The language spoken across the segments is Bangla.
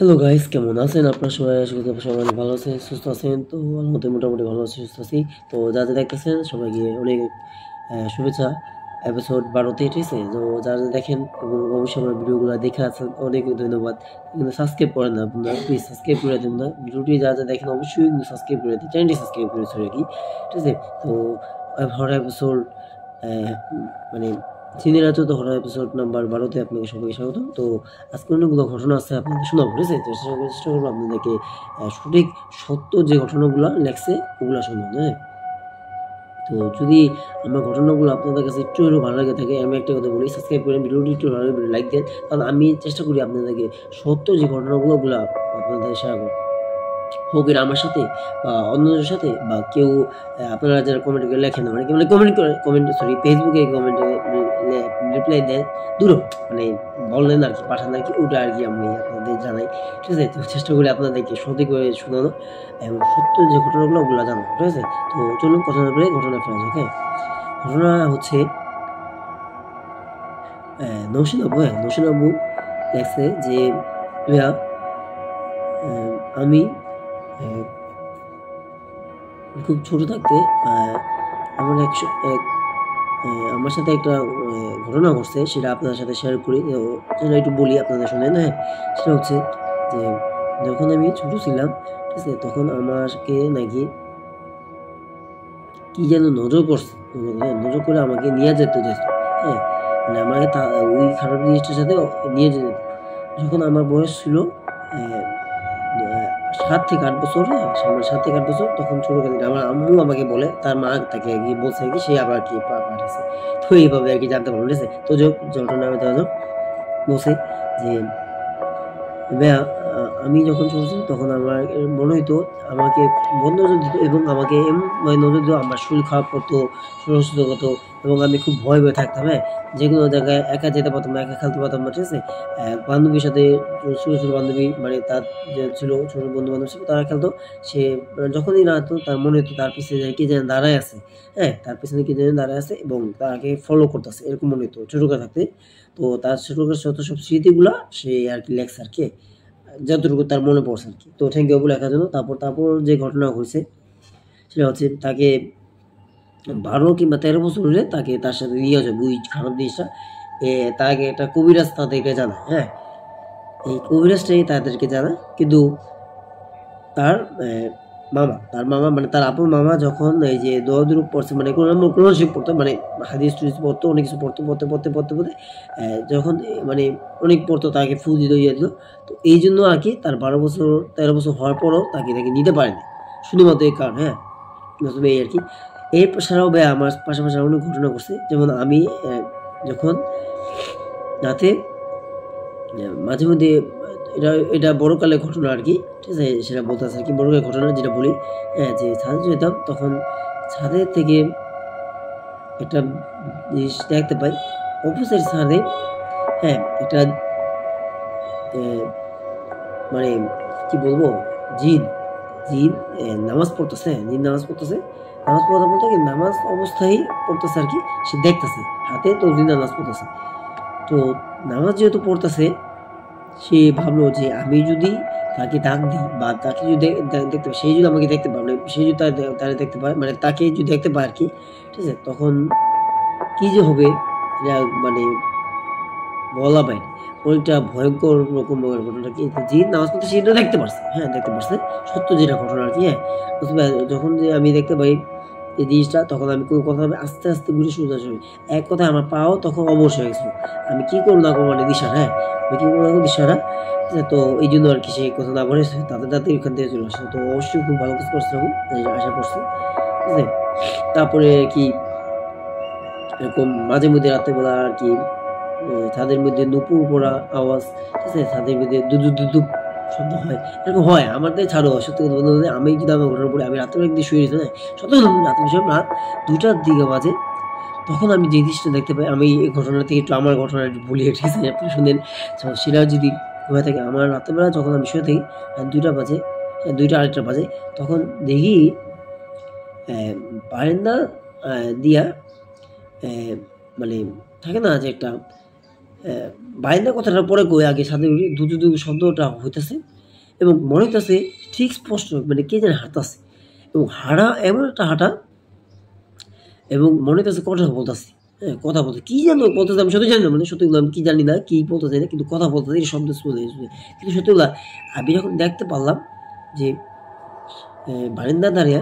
হ্যালো গাইস, কেমন আছেন আপনারা সবাই? আশা করি আপনারা সবাই অনেক ভালো আছেন, সুস্থ আছেন। তো আমার মতো মোটামুটি ভালো আছি, সুস্থ আছি। তো যারা দেখতেছেন সবাইকে অনেক শুভেচ্ছা। এপিসোড 12তে, ঠিক আছে? তো যারা দেখেন এবং অবশ্যই আমার ভিডিওগুলো দেখে আছেন, অনেক ধন্যবাদ। কিন্তু সাবস্ক্রাইব করেন না আপনারা, প্লিজ সাবস্ক্রাইব করে দেন না। ভিডিওটি যারা দেখেন অবশ্যই কিন্তু সাবস্ক্রাইব করে দেন, চ্যানেলটি সাবস্ক্রাইব করেছে আর কি, ঠিক আছে? তো হর এপিসোড মানে সিনিয়র তো হর এপিসোড নাম্বার 12তে আপনাকে সবাইকে স্বাগত। তো আজকে অনেকগুলো ঘটনা আছে আপনাদের শোনাবো, ঠিক আছে? চেষ্টা করবো আপনাদেরকে সঠিক সত্য যে ঘটনাগুলো লেখছে ওগুলো শোনানো, হ্যাঁ? তো যদি আমার ঘটনাগুলো আপনাদের কাছে একটু হলেও ভালো লাগে থাকে, আমি একটা কথা বলি, সাবস্ক্রাইব করেন, ভিডিওটি একটু ভালো লাগলে লাইক দেন, কারণ আমি চেষ্টা করি আপনাদেরকে সত্য যে ঘটনাগুলো আপনাদের শেয়ার করবো, হোক এটা আমার সাথে বা অন্যদের সাথে বা কেউ আপনারা যারা কমেন্ট করে লেখেন, মানে ফেসবুকে কমেন্টে রিপ্লাই দেন, দূর মানে বললেন আর কি, পাঠান আর কি, ওটা আর কি আমি আপনাদের জানাই, ঠিক আছে? তো চেষ্টা করি আপনাদেরকে সঠিকভাবে শোনানো এবং সত্য যে ঘটনাগুলো ওগুলো জানানো, ঠিক আছে? তো চলুন কথা না বলে ঘটনা ফেলা যাক। হ্যাঁ, ঘটনা হচ্ছে নৌসিন আবু লেখছে যে আমি খুব ছোট থাকতে আমার আমার সাথে একটা ঘটনা ঘটছে, সেটা আপনাদের সাথে শেয়ার করি। সেটা একটু বলি, আপনাদের শুনেন। হ্যাঁ, সেটা হচ্ছে যে যখন আমি ছোট ছিলাম, ঠিক আছে, তখন আমাকে নাকি কি যেন নজর করছে, নজর করে আমাকে নিয়ে যেত। হ্যাঁ, মানে আমাকে ওই খারাপ জিনিসটার সাথে নিয়ে যেত। যখন আমার বয়স ছিল 7 থেকে 8 বছর, হ্যাঁ, 7 থেকে 8 বছর, তখন ছোটখাটো আমার আম্মু আমাকে বলে, তার মা তাকে আর কি বলছে আর কি, সে আবার কি পাঠাইছে। তো এইভাবে আর কি জানতে পারলো, ঠিক আছে? তো ঘটনা বলছে যে ভাইয়া, আমি যখন ছোট ছিলাম তখন আমার মনে হইতো আমাকে নজর দিত এবং আমাকে এমনভাবে নজর দিত, আমার শরীর খারাপ করতো, শরীর অসুস্থ হতো এবং আমি খুব ভয়ে থাকতাম। হ্যাঁ, যেকোনো জায়গায় একা যেতে পারতাম না, একা খেলতে পারতাম না, ঠিক আছে? বান্ধবীর সাথে, ছোট বান্ধবী, মানে তার যে ছিল ছোট বন্ধু-বান্ধব ছিল, তারা খেলতো। সে যখনই রাত তার মনে হতো তার পিছনে কে যেন দাঁড়ায় আছে, হ্যাঁ, তার পিছনে কে যেন দাঁড়ায় আছে এবং তাকে ফলো করতেছে, এরকম মনে হতো ছোটবেলা থাকতে। তো তার ছোটবেলার যত সব স্মৃতিগুলা সে আর কি লেখছে আর কি, যতটুকু তার মনে পড়ছে আর কি। তো থ্যাংক ইউ লেখার জন্য। তারপর যে ঘটনা হয়েছে সেটা হচ্ছে তাকে 12 কিংবা 13 বছর হলে তাকে তার সাথে নিয়ে যাবে ওই খারাপ জিনিসটা, তাকে একটা কবিরাজ তাদেরকে জানায়। হ্যাঁ, এই কবিরাজটাই তাদেরকে জানায়, কিন্তু তার তার মামা মানে তার আপুর মামা যখন এই যে দোয়া-দুরূদ পড়ছে, মানে কোরআন শরীফ পড়তো, মানে হাদিস-টাদিস পড়তো, অনেক কিছু পড়তে যখন মানে অনেক পড়তো, তাকে ফু দিত, ইয়ে দিত। তো এইজন্য আর কি তার 12 বছর 13 বছর হওয়ার পরও তাকে নিতে পারেনি। শুধুমাত্র এই কারণ, হ্যাঁ? এই আর কি। এর ছাড়াও ভাই আমার পাশাপাশি অনেক ঘটনা ঘটছে। যেমন আমি যখন রাতে মাঝে মধ্যে, এটা বড়কালের ঘটনা আর কি, ঠিক আছে? সেটা বলতেছে আর কি, বড়কালের ঘটনা যেটা বলি, হ্যাঁ, যে ছাদে যেতাম তখন ছাদের থেকে একটা জিনিস দেখতে পাই, অপোজিট ছাদে, হ্যাঁ, একটা মানে কি বলবো, জিন জিন নামাজ পড়তেছে, নামাজ পড়া বলতে কি, নামাজ অবস্থায় পড়তেছে আর কি, সে দেখতেছে হাতে তসবিহ নামাজ পড়তেছে। তো নামাজ যেহেতু পড়তেছে, সে ভাবলো যে আমি যদি তাকে ডাক দিই বা তাকে যদি দেখতে পাই, সে যদি আমাকে দেখতে পায়, মানে সে যদি তারে দেখতে পায়, মানে তাকে যদি দেখতে পায় আর কি, ঠিক আছে? তখন কি যে হবে এটা মানে বলা বাইরে। অনেকটা ভয়ঙ্কর রকম ঘটনা কি, জিন নামাজ পড়তে সেটা দেখতে পারছে। হ্যাঁ, দেখতে পারছে। সত্য যেটা ঘটনা আর কি, হ্যাঁ। যখন যে আমি দেখতে পাই এই জিনিসটা, তখন আমি কোনো কথা আস্তে, আস্তে ঘুরে সোজা সরি। এক কথায় আমার পাও তখন অবশ হয়ে গেছিল। আমি কি করব না করব মানে দিশাহারা, হ্যাঁ? আমি কি করব না করব দিশাহারা। ঠিক আছে? তো এইজন্য আর কি সে কথা না বলে তাড়াতাড়ি ওখান থেকে চলে আসলো। তো অবশ্যই খুব ভালো কাজ করছে আমি, আশা করছি। ঠিক আছে? তারপরে কি এরকম মাঝে মধ্যে রাতের বেলা আর কি ছাদের মধ্যে নুপুর পড়া আওয়াজ, ঠিক আছে? ছাদের মধ্যে দুদুপ শব্দ হয়। এরকম হয়। আমার তাই ছাড়ো, সত্যি কথা বলতে আমি যদি আমার ঘটনা পড়ি, আমি রাতের একদিন শুয়ে রয়েছি, হ্যাঁ? সত্যি কথা রাতের বিষয় রাত ২টার দিকে বাজে। তখন আমি যে জিনিসটা দেখতে পাই, আমি এই ঘটনা থেকে একটু আমার ঘটনা একটু বলি, ঠিক আছে? আপনি শুনেন। সেটা যদি হয়ে থাকে, আমার রাতের বেলা যখন আমি শুয়ে থাকি, ২টা বাজে, ২টা ২:৩০ বাজে, তখন দেখি বারান্দা দিয়া মানে থাকে না যে একটা বাইন্দা কথাটা পরে কই আগে সাথে দুদু শব্দটা হইতেছে এবং মনে হইতেছে ঠিক স্পষ্ট মানে কে যেন হাঁটাছে এবং হাঁটা এমন একটা হাঁটা এবং মনে হইতেছে কথা বলতেছে, হ্যাঁ কথা বলতে কি যেন বলতেছে আমি সত্যি জানি না, মানে সত্যিগুলো আমি কি জানি না কি বলতেছে না, কিন্তু কথা বলতেছে এই শব্দ শুনে কিন্তু সত্যিগুলা আমি যখন দেখতে পারলাম যে বারিন্দা দাঁড়িয়ে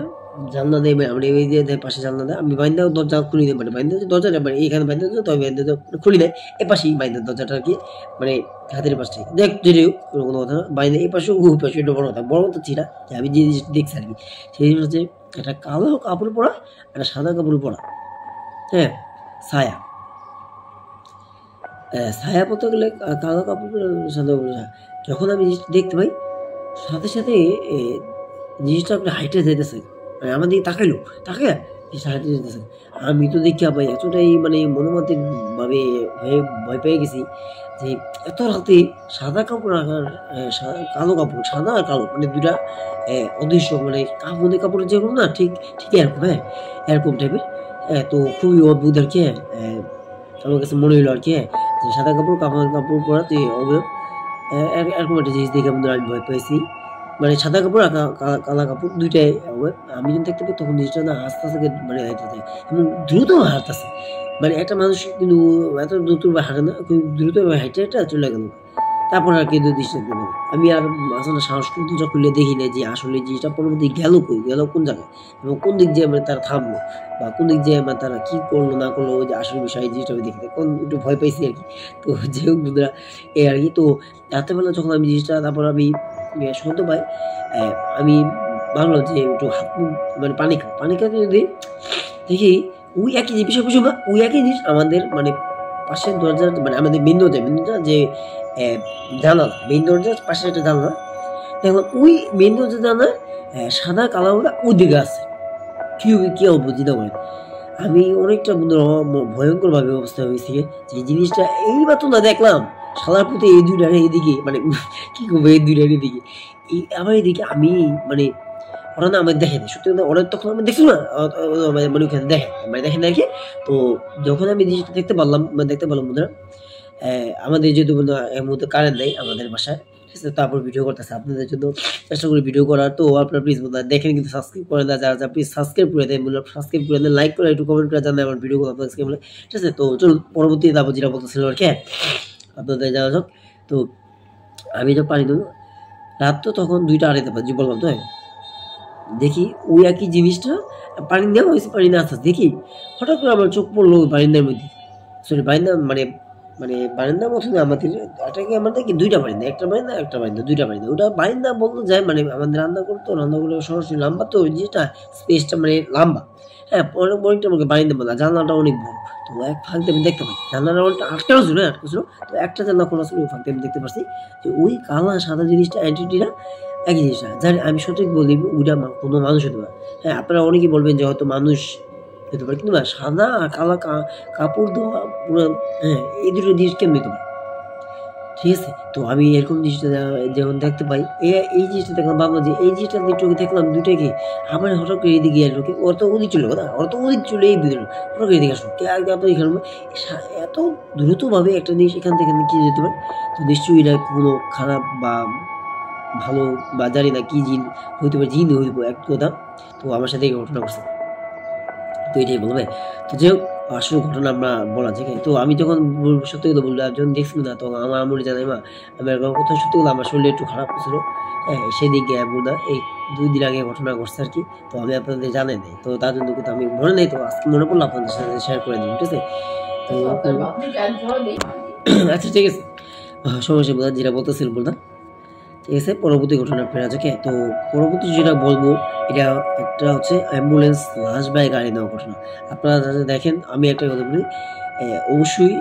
জানলা দেয় আমরা এই যে পাশে জানলা দেয় আমি বাইন্দা দরজা খুলি দেয় মানে বাইন্দা দরজাটা মানে এইখানে বাইন্দা তবে বাইন্দা খুলি দেয় এ পাশেই বাইন্দা দরজাটা আর কি মানে হাতের পাশে দেখ যেটিও কোনো কথা না বাইন্দা এই পাশে ওই পাশে এটা বড় কথা ছিল যে আমি যে জিনিসটা দেখছি আর কি সেই জিনিস হচ্ছে একটা কালো কাপড় পরা একটা সাদা কাপড় পরা, হ্যাঁ ছায়া ছায়া পড়তে গেলে কালো কাপড় পরা সাদা কাপড় যখন আমি দেখতে পাই সাথে সাথে জিনিসটা আপনি হাইটে যাইতেছে মানে আমার দিকে তাকাইলো তাকায় জিনিসটা হাইটে যেতেছে আমি তো দেখিয়া পাই এতটাই মানে মনোমাতিক ভাবে হয়ে ভয় পেয়ে গেছি যে এত রাতে সাদা কাপড় রাখার কালো কাপড় সাদা আর কালো মানে দুটা অদৃশ্য মানে কাপড়ের কাপড়ের যেগুলো না ঠিক ঠিক এরকম, হ্যাঁ এরকম টাইপের, তো খুবই অদ্ভুত আর কি, আমার কাছে মনে হইলো আর কি যে সাদা কাপড় কাপড় পরা তুই অবয়ব এরকম একটা জিনিস দেখে আমি ভয় পেয়েছি মানে সাদা কাপড় আর কালা কাপড় দুইটাই আমি যখন দেখতে পাই তখন জিনিসটা না আস্তে আস্তে মানে হাঁটতে এবং দ্রুত হাঁটতেছে মানে একটা মানুষ কিন্তু এত দ্রুত হাঁটে না খুব দ্রুত হাঁটে হাঁটে চলে গেল তারপর আর কিন্তু দৃষ্টি দেখতে পেলাম আমি আর আসলে সাহস করে দরজা খুলে দেখি না যে আসলে জিনিসটা পরবর্তী গেল কই গেল কোন জায়গায় এবং কোন দিক দিয়ে মানে তারা থামলো বা কোন দিক দিয়ে মানে তারা কি করলো না করলো ওই যে আসল বিষয় জিনিসটা আমি দেখি কোন একটু ভয় পাইছি আর কি। তো যে হোক বন্ধুরা এই আর কি, তো রাত্রেবেলা যখন আমি জিনিসটা তারপর আমি শুনতে পাই আমি ভাবলাম যে একটু হাত মানে পানি খাতে যদি দেখি ওই একই যে বিষয় বুঝবো না ওই একই জিনিস আমাদের মানে পাশের দরজার মানে আমাদের মেন দরজা যে জানালা মেন দরজার পাশে একটা জানালা দেখলাম ওই মেন দরজা জানা সাদা কালারটা ওই দিকে আছে কি অবস্থিত করেন আমি অনেকটা ভয়ঙ্কর ভাবে অবস্থা হয়েছে যে জিনিসটা এইবার তো না দেখলাম সাদার প্রতি এই দুইটার এইদিকে মানে কি করবো এই দুইটার এদিকে এই আমার এদিকে আমি মানে ওরা না আমাদের দেখেনি সত্যি ওরা তখন আমি দেখছি না মানে ওখানে দেখে মানে দেখেন আর কি। তো যখন আমি জিনিসটা দেখতে পারলাম বন্ধুরা আমাদের যেহেতু এই মুহূর্তে কারেন্ট নেই আমাদের বাসায়, ঠিক আছে, তারপর ভিডিও করতেছে আপনাদের জন্য চেষ্টা করি ভিডিও করার। তো আপনারা প্লিজ বন্ধুরা দেখেন কিন্তু সাবস্ক্রাইব করে না যারা প্লিজ সাবস্ক্রাইব করে দেন বললাম সাবস্ক্রাইব করে দেন লাইক করে একটু কমেন্ট করে জানাই আমার ভিডিওগুলো আপনাদের কাছে বলে, ঠিক আছে। তো চলুন পরবর্তী তারপর যেটা বলতেছিল আর কি আপনাদের যাওয়া যাক। তো আমি তো পানি দেবো রাত তো তখন 2:30 বাজে বললাম তো দেখি ওই একই জিনিসটা পানি দেওয়া হয়েছে পানি না আসতে দেখি হঠাৎ করে আমার চোখ পড়লো বারিন্দার মধ্যে সরি বারিন্দা মানে মানে বারিন্দার মতো না আমাদের এটাকে আমার দেখি দুইটা বারিন্দা একটা বারিন্দা দুইটা বারিন্দা ওটা বারিন্দা বলতে যায় মানে আমাদের রান্না করতো রান্না করে সরাসরি লম্বা তো যেটা স্পেসটা মানে লম্বা, হ্যাঁ অনেকটা আমাকে বারিন্দা বলা জানলাটা অনেক বড়। তো এক ফাঁক দিয়ে আমি দেখতে পাই জানলাটা অনেকটা আটকানো ছিল তো একটা জানলা খোলা ছিল ওই ফাঁক দিয়ে আমি দেখতে পাচ্ছি যে ওই কালা সাদা জিনিসটা অ্যান্টিটিটা একই জিনিসটা জানি আমি সঠিক বলি ওইটা কোনো মানুষ হতে পারে, হ্যাঁ আপনারা অনেকেই বলবেন যে হয়তো মানুষ হতে পারে কিন্তু না সাদা আর কালা কাপড় দেওয়া পুরো, হ্যাঁ এই দুটো জিনিস কেমন হতে পারে, ঠিক আছে। তো আমি এরকম জিনিসটা যখন দেখতে পাই এই জিনিসটা দেখলাম ভাবলাম যে এই জিনিসটা দুটোকে দেখলাম দুইটাকে আবার হঠাৎ করে এদিকে আসলো ওর তো ওদিক চলে না ওর তো ওদিক চলে এই ভিতরে হঠাৎ করে এদিকে আসলো কে আগে আপনার এখানে এত দ্রুতভাবে একটা জিনিস এখান থেকে কি যেতে পারে। তো নিশ্চয়ই এটা কোনো খারাপ বা ভালো বা জানি না কি জিন হইতে পারে জিন হইব এক কথা। তো আমার সাথে এই ঘটনা করছে তো এটাই বলবে। তো যে আসলে ঘটনা আমরা বলা যায় তো আমি যখন সত্যি কথা বললাম যখন দেখছিল না তখন আমার আমলে জানাই মা আমি এরকম কথা সত্যি কথা আমার শরীরে একটু খারাপ হচ্ছিল, হ্যাঁ সেদিকে বুধা এই 2 দিন আগে ঘটনা ঘটছে আর কি। তো আমি আপনাদের জানাই নাই তো তার জন্য কিন্তু আমি মনে নেই তো আজকে মনে পড়লো আপনাদের সাথে শেয়ার করে দিই, ঠিক আছে। তো আচ্ছা ঠিক আছে সমস্যা বোধা যেটা বলতেছিল বলতাম, ঠিক আছে। পরবর্তী ঘটনা ফেরা যাকে তো পরবর্তী যেটা বলবো এটা একটা হচ্ছে অ্যাম্বুলেন্স লাশ বাই গাড়ি নেওয়া ঘটনা। আপনারা যারা দেখেন আমি একটা কথা বলি অবশ্যই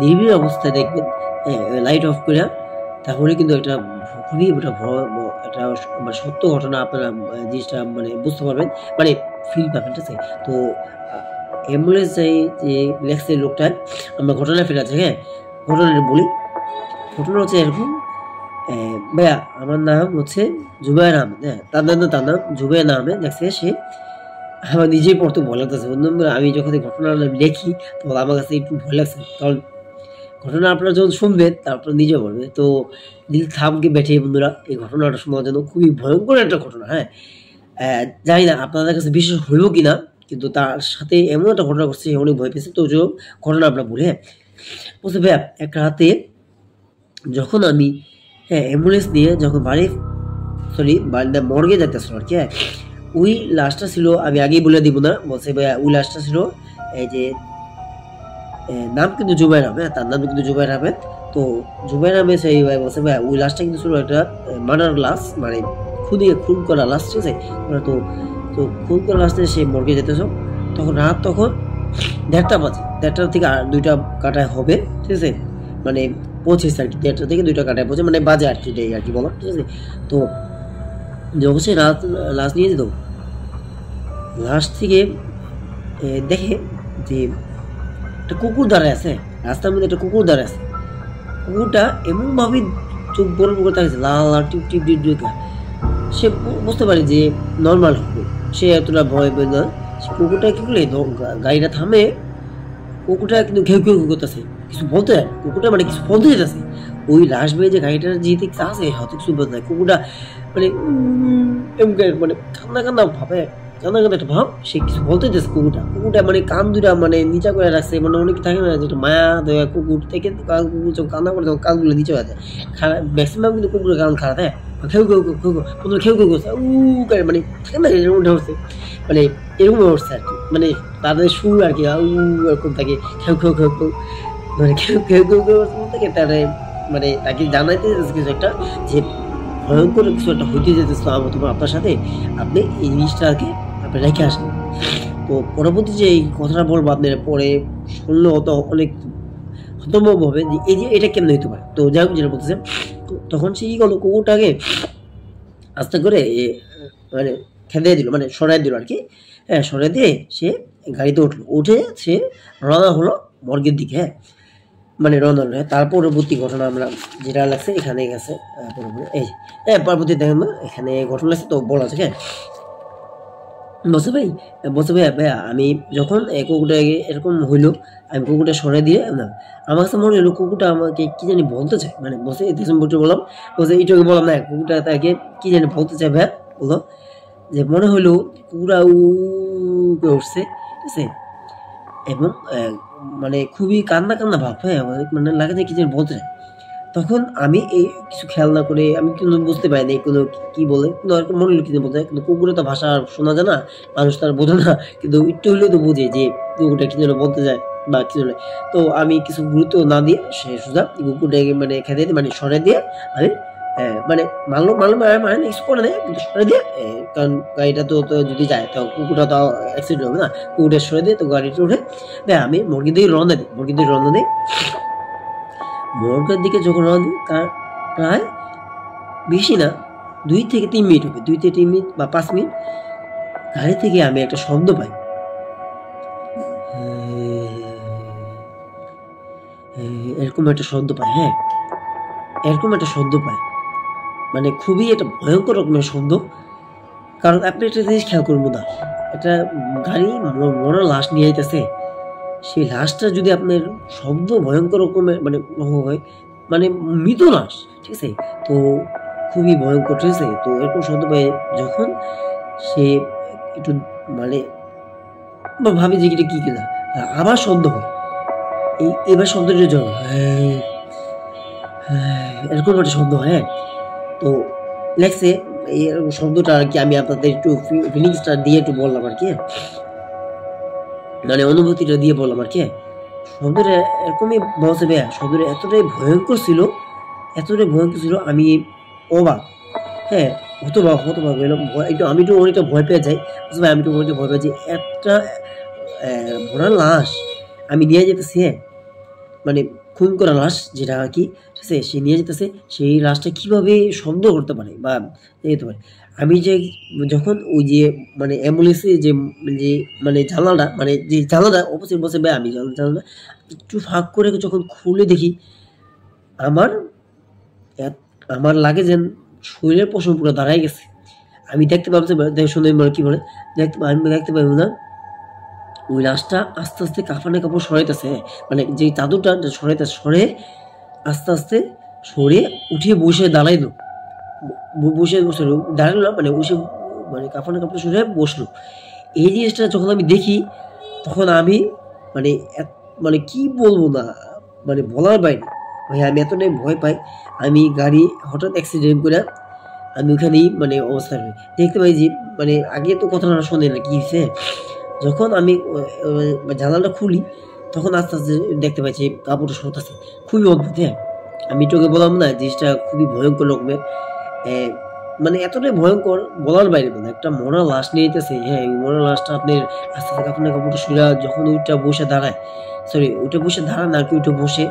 নির্বিড় অবস্থায় দেখবেন লাইট অফ করে, তাহলে কিন্তু একটা খুবই একটা মানে সত্য ঘটনা আপনারা জিনিসটা মানে বুঝতে পারবেন মানে ফিল পাবেন, ঠিক আছে। তো অ্যাম্বুলেন্স যাই যে লেখছে লোকটা আমরা ঘটনা ফেরা আছে, হ্যাঁ ঘটনাটা বলি। ঘটনা হচ্ছে এরকম ভাইয়া আমার নাম হচ্ছে জুবাইর আহমেদ, হ্যাঁ তার নাম জুবাইর আহমেদ দেখছে সে আমার নিজেই পড়তে ভয় লাগতেছে বন্ধু আমি যখন এই ঘটনাটা লিখি তখন আমার কাছে একটু ভয় লাগছে কারণ ঘটনা আপনারা যখন শুনবেন তারপর নিজে বলবে। তো দিল থামকে বেঠে বন্ধুরা, এই ঘটনাটা শোনার জন্য খুবই ভয়ঙ্কর একটা ঘটনা। হ্যাঁ, জানি না আপনাদের কাছে বিশ্বাস হইব কিনা, কিন্তু তার সাথে এমন একটা ঘটনা ঘটছে, অনেক ভয় পেয়েছে। তো ঘটনা আপনার বলে, হ্যাঁ বলছে ভাইয়া এক রাতে যখন আমি অ্যাম্বুলেন্স নিয়ে যখন বাড়িতে মর্গে যাইতেছিল আর কি, হ্যাঁ ওই লাশটা ছিল, আমি আগেই বলে দিব না, বলছে ভাইয়া ওই লাশটা ছিল এই যে নাম কিন্তু জুবাইর আহমেদ, তার নাম কিন্তু জুবাইর আহমেদ। তো জুবাইর আহমেদ সেই ভাই বলছে ভাই ওই লাশটা কিন্তু ছিল একটা মার্ডার লাশ, মানে খুন করা লাশ, ঠিক আছে। তো তো খুন করা লাশটা সে মর্গে যেতেছ, তখন রাত তখন 1:30 বাজে, 1:30 থেকে 2টা কাটায় হবে, ঠিক আছে, মানে পৌঁছেছে আর কি, 1:30 থেকে 2টা কাটায় পৌঁছে, মানে বাজে আর কি, আর কি বলো, ঠিক আছে। তো যখন সে লাশ নিয়ে যেত, লাশ থেকে দেখে যে একটা কুকুর দাঁড়ায় আছে রাস্তার মধ্যে, একটা কুকুর দাঁড়ায় আছে। কুকুরটা এমনভাবে চোখ বড় করে তাকিয়েছে, লাল লাল টিপ টিপ টিপ টিপ। সে বুঝতে পারে যে নর্মাল কুকুর, সে এতটা ভয় পেয়ে না। সে কুকুরটা কি করলে গাড়িটা থামে, কুকুরটা কিন্তু ঘেউ ঘেউ করতেছে, কিছু বলতে কুকুরটা মানে কিছু বলতে যেতেছে। ওই লাশ বেয়ে যে গাড়িটা যে দিকতে আছে হয়তো কিছু বলতে হয়, কুকুরটা মানে মানে কান্না কান্না ভাবে, কান্না কান্না একটা ভাব, সে কিছু বলতে যেতেছে। কুকুরটা মানে কান দুটা মানে নিচা করে রাখছে, মানে অনেক থাকে না যেটা মায়া দয়া কুকুর থেকে, কুকুর যখন কান্না করে তখন কানগুলো নিচে হয়ে যায়। ম্যাক্সিমাম কিন্তু কুকুরের কান খারাপ, হ্যাঁ খেউ খেউ খেউ খেউ খেউ খেউ করছে, করে মানে থাকে না এরকম উঠছে, মানে এরকম উঠছে আর কি, মানে তাদের সুর আর কি এরকম থাকে, খেউ খেউ খেউ খেউ, মানে খেউ খেউ খেউ খেউ থাকে তাদের, মানে তাকে জানাইতে কিছু একটা যে ভয়ঙ্কর কিছু একটা হইতে যেতেছিল তোমার আপনার সাথে, আপনি এই জিনিসটাকে আপনি রেখে আসেন। তো পরবর্তী যে এই কথাটা বলবো আপনার পরে শুনলে হয়তো অনেক হতভম্ব হবে যে এই যে এটা কেমন হইতে পারে। তো যাই হোক যেটা বলতেছে, তখন সে কি করলো, কুকুরটাকে আস্তে করে মানে খেদে দিল, মানে সরাই দিল আর কি, হ্যাঁ সরাই দিয়ে সে গাড়িতে উঠলো, উঠে সে রওনা হলো মর্গের দিকে, হ্যাঁ মানে রওনা হলো। তার পরবর্তী ঘটনা আমরা যেটা লাগছে এখানে গেছে, এই পরবর্তী দেখেন না এখানে ঘটনা লাগছে, তো বলা আছে, হ্যাঁ বলছে ভাইয়া আমি যখন কুকুরটা এরকম হইলো, আমি কুকুরটা সরে দিয়ে না, আমার কাছে মনে হলো কুকুরটা আমাকে কি জানি বলতে চায়, মানে বসে বললাম, বলছে এইটাকে বললাম না, কুকুরটা তাকে কি জানি বলতে চায় ভাইয়া, বললো যে মনে হলো কুকুরা উঠছে, ঠিক আছে, এবং মানে খুবই কান্না কান্না ভাব, হ্যাঁ মানে লাগে যে কি জানি বলতে চায়। তখন আমি এই কিছু খেয়াল না করে আমি কিন্তু বুঝতে পারিনি কোনো কি বলে, কিন্তু আর মনে হলো কিছু বলতে, কিন্তু কুকুরে তো ভাষা শোনা যায় না, মানুষ তার বোঝে না, কিন্তু একটু হলেও তো বুঝে যে কুকুরটা কি যেন বলতে যায় বা কি যেন। তো আমি কিছু গুরুত্ব না দিয়ে সে সোজা কুকুরটাকে মানে খেতে দিয়ে মানে সরে দিয়ে আমি মানে মানলো মানে কিছু করে দেয়, কিন্তু সরে দিয়ে কারণ গাড়িটা তো যদি যায় তো কুকুরটা তো অ্যাক্সিডেন্ট হবে না, কুকুরটা সরে দিয়ে তো গাড়িটা উঠে আমি মুরগি দিয়ে রওনা দিই। মর্গের দিকে যখন রওনা দিই তার প্রায় বেশি না 2 থেকে 3 মিনিট হবে, 2 থেকে 3 মিনিট বা 5 মিনিট গাড়ি থেকে আমি একটা শব্দ পাই, এরকম একটা শব্দ পাই, হ্যাঁ এরকম একটা শব্দ পাই, মানে খুবই একটা ভয়ঙ্কর রকমের শব্দ। কারণ আপনি একটা জিনিস খেয়াল করবো না, একটা গাড়ি মরা লাশ নিয়ে যাইতেছে, সেই লাশটা যদি আপনার শব্দ ভয়ঙ্কর রকমের মানে হয়, মানে মৃত লাশ, ঠিক আছে, তো খুবই ভয়ঙ্কর, ঠিক আছে। তো এরকম শব্দ পাই যখন সে একটু মানে ভাবি যে এটা কি কিনা, আবার শব্দ হয়, এবার শব্দটা জন্য এরকম একটা শব্দ, হ্যাঁ তো লেখছে এই শব্দটা আর কি, আমি আপনাদের একটু ফিলিংসটা দিয়ে একটু বললাম আর কি, মানে অনুভূতিটা দিয়ে বললাম আর কি। শব্দটা এরকমই বলছে ভাইয়া, শব্দটা এতটাই ভয়ঙ্কর ছিল, আমি অবাক, হ্যাঁ হতবাক গেলাম, একটু আমি একটু অনেকটা ভয় পেয়ে যাই, আমি একটু অনেকটা ভয় পেয়ে যাই, একটা ভরা লাশ আমি নিয়ে যেতেছি, হ্যাঁ মানে খুন করা লাশ যেটা আর কি, ঠিক আছে, সে নিয়ে যেতেছে, সেই লাশটা কিভাবে শব্দ করতে পারে বা যেতে পারে। আমি যে যখন ওই যে মানে অ্যাম্বুলেন্সে যে মানে জানালাটা অপোজিট বসে ভাই, আমি জানালাটা একটু ফাঁক করে যখন খুলে দেখি, আমার লাগে যেন শরীরের পশম পুরো দাঁড়ায় গেছে। আমি দেখতে পাচ্ছি শুনে কি বলে আমি দেখতে পাবো না ওই লাশটা আস্তে আস্তে কাফনের কাপড় সরাইতেছে, মানে যে চাদরটা সরাইতেছে, সরে আস্তে আস্তে সরে উঠে বসে দাঁড়াইলো, বসে বসে দাঁড়ালো না, মানে বসে মানে কাফনের কাপড় সরে বসলো। এই জিনিসটা যখন আমি দেখি তখন আমি মানে মানে কি বলবো না, মানে বলার বাইরে ভাই, আমি এতটাই ভয় পাই। আমি গাড়ি হঠাৎ অ্যাক্সিডেন্ট করে আমি ওখানেই মানে অবস্থা দেখতে পাই যে মানে আগে তো কথাটা শোনে না কি হয়েছে। যখন আমি জানালাটা খুলি তখন আস্তে আস্তে দেখতে পাচ্ছি কাপড়টা সরতেছে, খুবই অদ্ভুত। হ্যাঁ, আমি তোকে বললাম না জিনিসটা খুবই ভয়ঙ্কর রকমের, মানে এতটাই ভয়ঙ্কর বলার বাইরে। মানে একটা মরা লাশ নিয়ে যেতেছে, হ্যাঁ এই মরা লাশটা আপনার আস্তে আস্তে কাপড় কাপড়টা শুয়ে যখন ওইটা বসে দাঁড়ায়, সরি ওইটা বসে দাঁড়ায় না কি, ওইটা বসে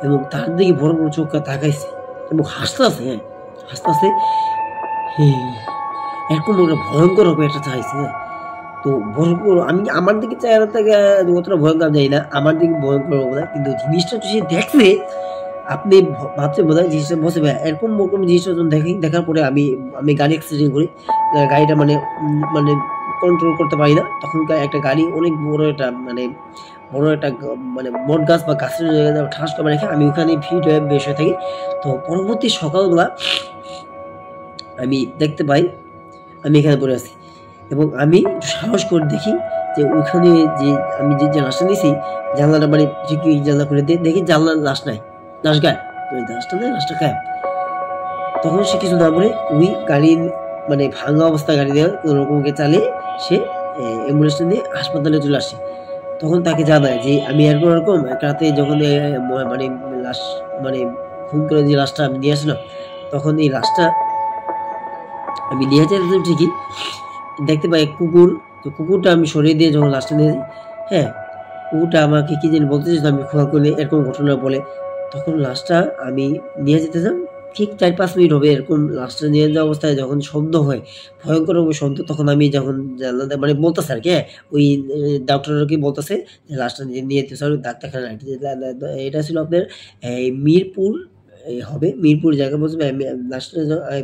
এবং তার দিকে বড় বড় চোখ তাকাইছে এবং হাসতে আছে, হ্যাঁ হাসতে আছে, এরকম একটা ভয়ঙ্কর হবে একটা চাইছে। তো ভয়ঙ্কর আমি আমার দিকে চেহারা থেকে অতটা ভয়ঙ্কর যাই না, আমার দিকে ভয়ঙ্কর হবে না, কিন্তু জিনিসটা সে দেখলে আপনি ভাবছেন বোধ হয় জিনিসটা বসে এরকম রকম জিনিসটা যখন দেখি, দেখার পরে আমি আমি গাড়ি অ্যাক্সিডেন্ট করি, গাড়িটা মানে মানে কন্ট্রোল করতে পারি না, তখন একটা গাড়ি অনেক বড় একটা মানে বড় একটা মানে বট গাছ বা গাছের জায়গায় ঠাস করে রেখে আমি ওখানে ভিড় হয়ে বেশ হয়ে থাকি। তো পরবর্তী সকালবেলা আমি দেখতে পাই আমি এখানে পড়ে আছি এবং আমি সাহস করে দেখি যে ওখানে যে আমি যে লাশটা নিয়েছি জানলাটা মানে ঠিকই জানলা খুলে দেখি জানলার লাশ নাই, লাশ গায়ে, লাশটা নেই, লাশটা গায়ে। তখন সে কিছু না বলে ওই গাড়ি মানে ভাঙা অবস্থা গাড়ি দিয়ে কোনো রকমকে চালিয়ে সে অ্যাম্বুলেন্সটা নিয়ে হাসপাতালে চলে আসে। তখন তাকে জানায় যে আমি এরকম এরকম এক রাতে যখন মানে লাশ মানে খুন করে যে লাশটা আমি নিয়ে আসলাম, তখন এই লাশটা আমি নিয়ে যেতাম ঠিকই, দেখতে পাই কুকুর, তো কুকুরটা আমি সরিয়ে দিয়ে যখন লাশটা নিয়ে যাই, হ্যাঁ কুকুরটা আমাকে কি জানি বলতে চাইছিল, আমি খোয়া করলে এরকম ঘটনা বলে। তখন লাশটা আমি নিয়ে যেতে যাম, ঠিক 4-5 মিনিট হবে এরকম লাশটা নিয়ে যাওয়া অবস্থায় যখন শব্দ হয়, ভয়ঙ্কর শব্দ, তখন আমি যখন জানলাতে মানে বলতেছে আর কি, হ্যাঁ ওই ডাক্তারকে বলতেছে যে লাশটা নিয়ে যেতে স্যার ডাক্তারখানা। এটা ছিল আপনার মিরপুর হবে, মিরপুর জায়গা বলছে লাশটা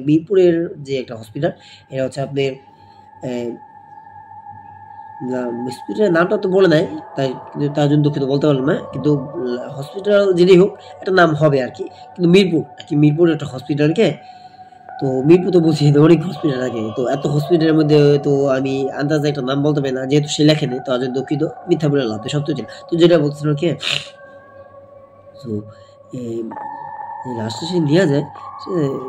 মিরপুরের যে একটা হসপিটাল, এটা হচ্ছে আপনার হসপিটালের নামটা তো বলে নাই, তাই কিন্তু তার জন্য দুঃখিত বলতে পারলাম না, কিন্তু হসপিটাল যেটাই হোক একটা নাম হবে আর কি, কিন্তু মিরপুর আর কি, মিরপুর একটা হসপিটালকে। তো মিরপুর তো বলছি অনেক হসপিটাল থাকে, তো এত হসপিটালের মধ্যে তো আমি আন্দাজে একটা নাম বলতে পারি না, যেহেতু সে লেখেনি, তার জন্য দুঃখিত, মিথ্যা বলে লাভ সত্য ছিল। তো যেটা বলছিলাম কি, তো লাস্টে সে নিয়ে যায়,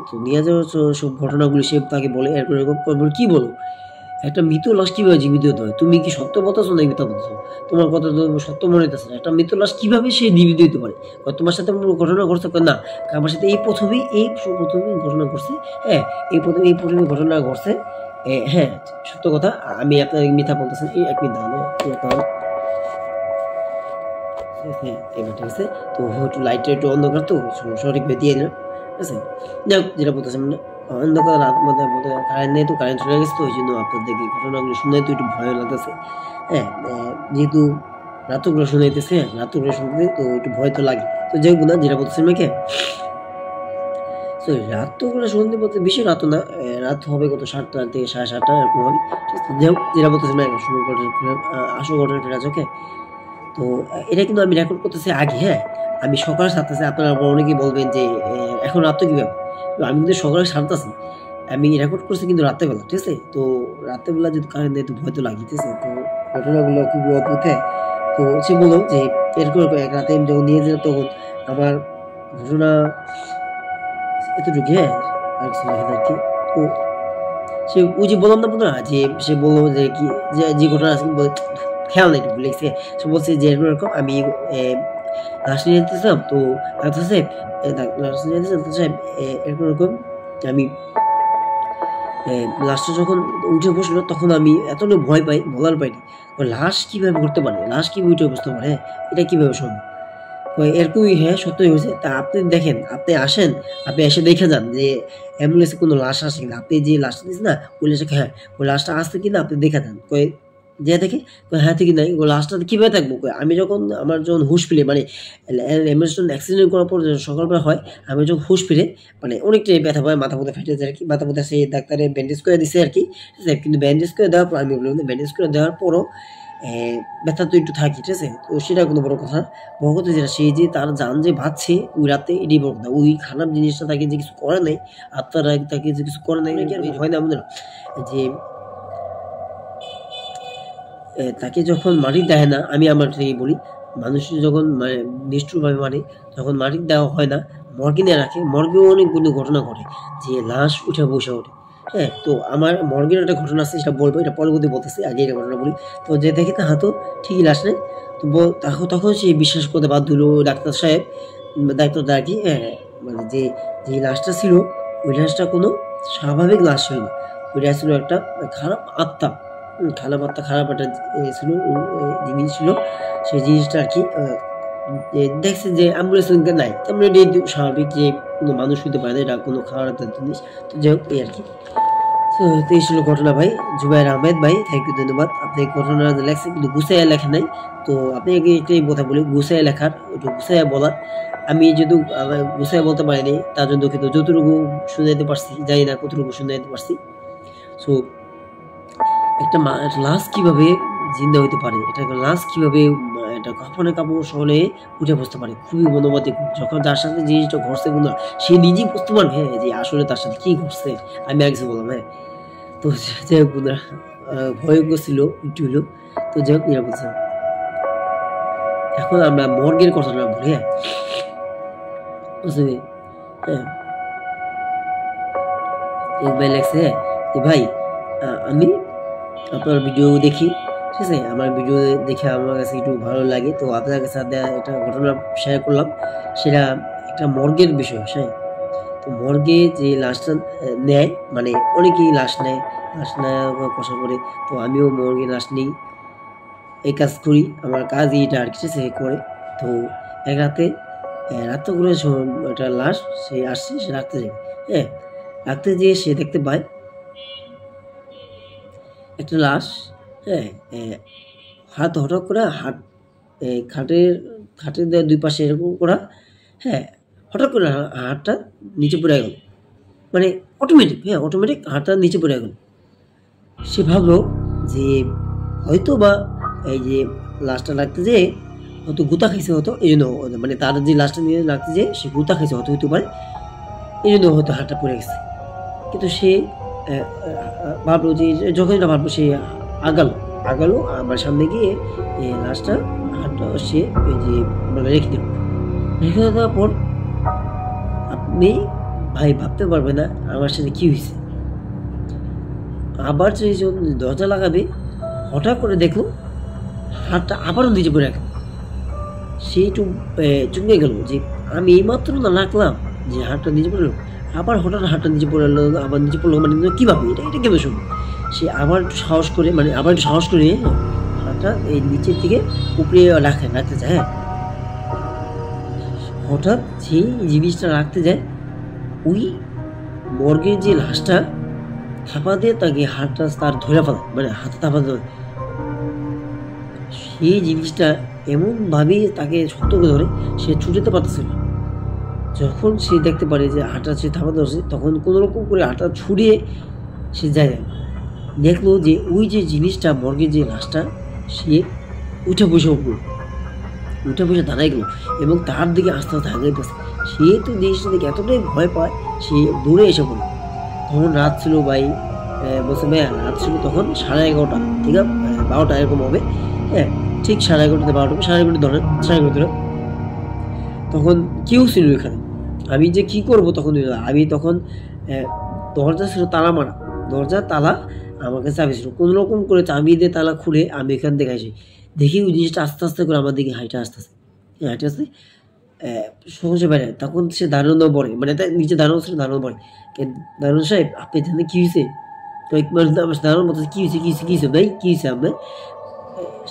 তো নিয়ে যাওয়ার সব ঘটনাগুলি সে তাকে বলে, এরপর এরকম কি বলো একটা মৃত লাশ কিভাবে জীবিত হতে হয়, তুমি কি সত্য বলতেছো না মিথ্যা বলতেছো, তোমার কথা তো সত্য মনে হইতেছে না, একটা মৃত লাশ কিভাবে সে জীবিত হতে পারে, তোমার সাথে ঘটনা ঘটছে না, আমার সাথে এই প্রথমেই ঘটনা ঘটছে, হ্যাঁ এই প্রথমে ঘটনা ঘটছে, হ্যাঁ সত্য কথা, আমি আপনার মিথ্যা বলতেছেন, এই এক মিনিট এবার ঠিক আছে। তো একটু লাইটটা একটু অন্ধকার তো সঠিকভাবে দিয়ে দিলাম, ঠিক আছে। যাই হোক যেটা বলতেছেন মানে অন্ধকার রাত মধ্যে কারেন্ট নেই, তো কারেন্ট চলে গেছে, তো ওই জন্য আপনাদের ঘটনাগুলো শুনে তো একটু ভয় লাগতেছে, হ্যাঁ যেহেতু রাতগুলো শুনাইতেছে, রাতগুলো শুনতে তো একটু ভয় তো লাগে। তো যাই হোক না, যেটা বলতেছেন মেয়েকে সরি রাতগুলো শুনতে বলতে বেশি রাত না, রাত হবে কত 7টা থেকে 7:30 এরকম হবে, ঠিক আছে। যাই হোক যেটা বলতেছেন শুরু আসল ঘটনা ফেরা আছে, ওকে। তো এটা কিন্তু আমি রেকর্ড করতেছি আগে, হ্যাঁ আমি সকাল 7টায়, আপনারা অনেকেই বলবেন যে এখন রাত তো কীভাবে, তো আমি কিন্তু সকালে 7টাছি, আমি রেকর্ড করছি কিন্তু রাত্রেবেলা, ঠিক আছে। তো রাত্রেবেলা যদি কারেন্ট দেয় তো ভয় তো লাগে, ঠিক আছে। তো ঘটনাগুলো খুবই অদ্ভুত, হ্যাঁ। তো সে বললো যে এরকম এক রাতে আমি যখন নিয়ে যেতাম তখন আমার ঘটনা এতটুকু, হ্যাঁ আর কিছু লেখা আর কি। তো সে ওই যে বললাম না বন্ধুরা, যে সে বললো যে কি যে ঘটনা আছে খেয়াল নেই, একটু ভুলে গেছে। সে বলছে যে এরকম আমি লাশ নিয়ে যেতেছিলাম, তো ডাক্তার সাহেব এরকম আমি লাশটা যখন উঠে বসলো তখন আমি এতটা ভয় পাই বলার পাইনি, লাশ কিভাবে করতে পারে, লাশ কিভাবে উঠে বসতে পারে, হ্যাঁ এটা কিভাবে সম্ভব, এরকমই, হ্যাঁ সত্যই হয়েছে। তা আপনি দেখেন, আপনি আসেন, আপনি এসে দেখে যান যে অ্যাম্বুলেন্সে কোনো লাশ আসে কিনা, আপনি যে লাশটা দিয়েছেন না ওই লাশটা, হ্যাঁ ওই লাশটা আসছে কিনা আপনি দেখে যান, যে দেখে হ্যাঁ ঠিকই নাই, ওই লাশটা কীভাবে থাকবো, আমি যখন আমার যখন হুশ ফিরে মানে অ্যাম্বুলেন্স অ্যাক্সিডেন্ট করার পর সকালবেলা হয়, আমি যখন হুশ ফিরে মানে অনেকটাই ব্যথা পায়, মাথা মধ্যে ফেটে যায় আর কি, মাথা মধ্যে সেই ডাক্তারে ব্যান্ডেজ করে দিছে আর কি, কিন্তু ব্যান্ডেজ করে দেওয়ার পর আমি ব্যান্ডেজ করে দেওয়ার পরও ব্যথা তো একটু থাকে, ঠিক আছে? তো সেটা কোনো বড় কথা না। বড় কথা যেটা, সে যে তার জান যে বাঁচছে ওই রাতে, এটাই বড় কথা। ওই খারাপ জিনিসটা তাকে যে কিছু করে নাই, আত্মারা তাকে যে কিছু করে নাই, হয় না আমাদের যে তাকে যখন মাটি দেয় না, আমি আমার থেকে বলি, মানুষের যখন মানে নিষ্ঠুরভাবে মারে, যখন মাটি দেওয়া হয় না, মর্গে নিয়ে রাখে, মর্গেও অনেকগুলো ঘটনা ঘটে যে লাশ উঠে বসে ওঠে। হ্যাঁ, তো আমার মর্গের একটা ঘটনা আছে, সেটা বলবো, এটা পরবর্তী বলতেছি, আগে এটা ঘটনা বলি। তো যে দেখে তা হয়তো ঠিকই লাশ নেই, তো তখন সে বিশ্বাস করতে বাধ্য হলো ডাক্তার সাহেব, ডাক্তার আর কি, মানে যে যে লাশটা ছিল, ওই লাশটা কোনো স্বাভাবিক লাশ ছিল না, ওইটা ছিল একটা খারাপ আত্মা। খারাপ আত্মা, খারাপ একটা ছিল, জিনিস ছিল। সেই জিনিসটা আর কি দেখছে যে অ্যাম্বুলেন্স নাই, তারপরে এটি স্বাভাবিক যে কোনো মানুষ হইতে পারে না, এটা কোনো খারাপ একটা জিনিস। তো যাই হোক, এই আর কি। তো এই ছিল ঘটনা ভাই। জুবাইর আহমেদ ভাই, থ্যাংক ইউ, ধন্যবাদ। আপনি ঘটনা লেখছেন কিন্তু গুছাইয়া লেখেন নাই। তো আপনি একটাই কথা বলি, গুছাইয়া লেখার, একটু গুছাইয়া বলার। আমি যেহেতু গুছাইয়া বলতে পারিনি, তার জন্য কিন্তু যতটুকু শুনাইতে পারছি, জানি না কতটুকু শুনাইতে পারছি। সো একটা লাশ কিভাবে জিন্দা হইতে পারে, এটা লাশ কিভাবে এটা কাফনে কাপড় সহলে উঠে বসতে পারে, খুবই মনোমতি। যখন যার সাথে জিনিসটা ঘটছে বন্ধুরা, সে নিজেই বুঝতে পারবে যে আসলে তার সাথে কি ঘটছে, আমি আর কিছু বললাম। তো যাই হোক বন্ধুরা, ভয়ঙ্কর ছিল একটু হলো। তো যাই হোক, এরা বলছে। এখন আমরা মর্গের কথাটা বলি। বুঝলি? ভাই লেখছে যে ভাই, আমি আপনার ভিডিও দেখি, ঠিক আছে? আমার ভিডিও দেখে আমার কাছে একটু ভালো লাগে, তো আপনার কাছে একটা ঘটনা শেয়ার করলাম। সেটা একটা মর্গের বিষয়। হ্যাঁ, তো মর্গে যে লাশটা নেয়, মানে অনেকেই লাশ নেয়, লাশ নেওয়া কষা করে। তো আমিও মর্গে লাশ নিই, এই কাজ করি, আমার কাজ এইটা আর কিছু সে করে। তো এক রাতে রাত্রে করে একটা লাশ সে আসছে, সে রাখতে যাবে। হ্যাঁ, রাখতে যেয়ে সে দেখতে পায় একটা লাশ। হ্যাঁ, হাত হঠাৎ করে খাটের দুই পাশে এরকম করা। হ্যাঁ, হঠাৎ করে হাতটা নিচে পড়ে গেল, মানে অটোমেটিক হাতটা নিচে পড়ে গেল। সে ভাবলো যে হয়তো বা এই যে লাশটা রাখতে যেয়ে হয়তো গুতা খাইছে, হতো এই জন্য, মানে তার যে লাশটা নিয়ে রাখতে যেয়ে সে গুতা খাইছে, হতে পারে, এই জন্য হয়তো হাতটা পড়ে গেছে। কিন্তু সে ভাবলো যে, যখন এটা ভাবলো, সে আগালো আমার সামনে গিয়ে লাশটা, হাতটা সে যে মানে রেখে দিল। রেখে দেওয়ার পর আপনি ভাই ভাবতে পারবে না আমার সাথে কি হয়েছে। আবার যে দরজা লাগাবে, হঠাৎ করে দেখলো হাতটা আবারও নিচে পড়ে গেল। সে একটু চমকে গেল যে আমি এইমাত্র না রাখলাম, যে হাতটা নিচে পড়লো, আবার হঠাৎ হাতটা নিচে পড়ে গেলো, আবার নিচে পড়লো, মানে কীভাবে, এটা কেন শুনবো। সে আবার একটু সাহস করে, হাতটা এই নিচের দিকে উপরে রাখতে চায়। হ্যাঁ, হঠাৎ সেই জিনিসটা রাখতে যায়, ওই মর্গের যে লাশটা থাপা দিয়ে তাকে হাতটা তার ধরে ফেলায়, মানে হাতে থাপা ধরে। সেই জিনিসটা এমনভাবে তাকে শক্ত করে ধরে, সে ছুটেতে পারতেছিল। যখন সে দেখতে পারে যে হাঁটা সে থাপা ধরছে, তখন কোনো রকম করে হাঁটা ছুড়িয়ে সে যায়, দেখলো যে ওই যে জিনিসটা, মর্গের যে লাশটা, সে উঠে বসে দাঁড়াই গেল এবং তার দিকে আস্তে আস্তে আগাইতেছে। সে তো জিনিসটা দেখে এতটাই ভয় পায়, সে দূরে এসে পড়ে। তখন রাত ছিল ভাই, বলছে ভাই রাত ছিল তখন 11:30, ঠিক আছে, 12টা এরকম হবে। হ্যাঁ, ঠিক 11:30 12টা, 11:30 ধরেন, 11:30। তখন কেউ ছিল এখানে। আমি যে কি করব তখন, আমি তখন দরজা ছিল তালা মারা, দরজা তালা, আমার কাছে চাবি ছিল, কোনো রকম করে চাবি দিয়ে তালা খুলে আমি এখান থেকে আসি। দেখি ওই জিনিসটা আস্তে আস্তে করে আমার দিকে হাইটে আসতেছে। সহজে বাইরে। তখন সে দাঁড়ানো পড়ে, মানে তার নিচে দাঁড়ানো ছিল, দাঁড়ানো পড়ে, দাঁড়ানো সাহেব আপনি জানেন কি হয়েছে? কয়েক মাস দাঁড়ানোর মতো, কি হয়েছে ভাই, কি হয়েছে আপনার?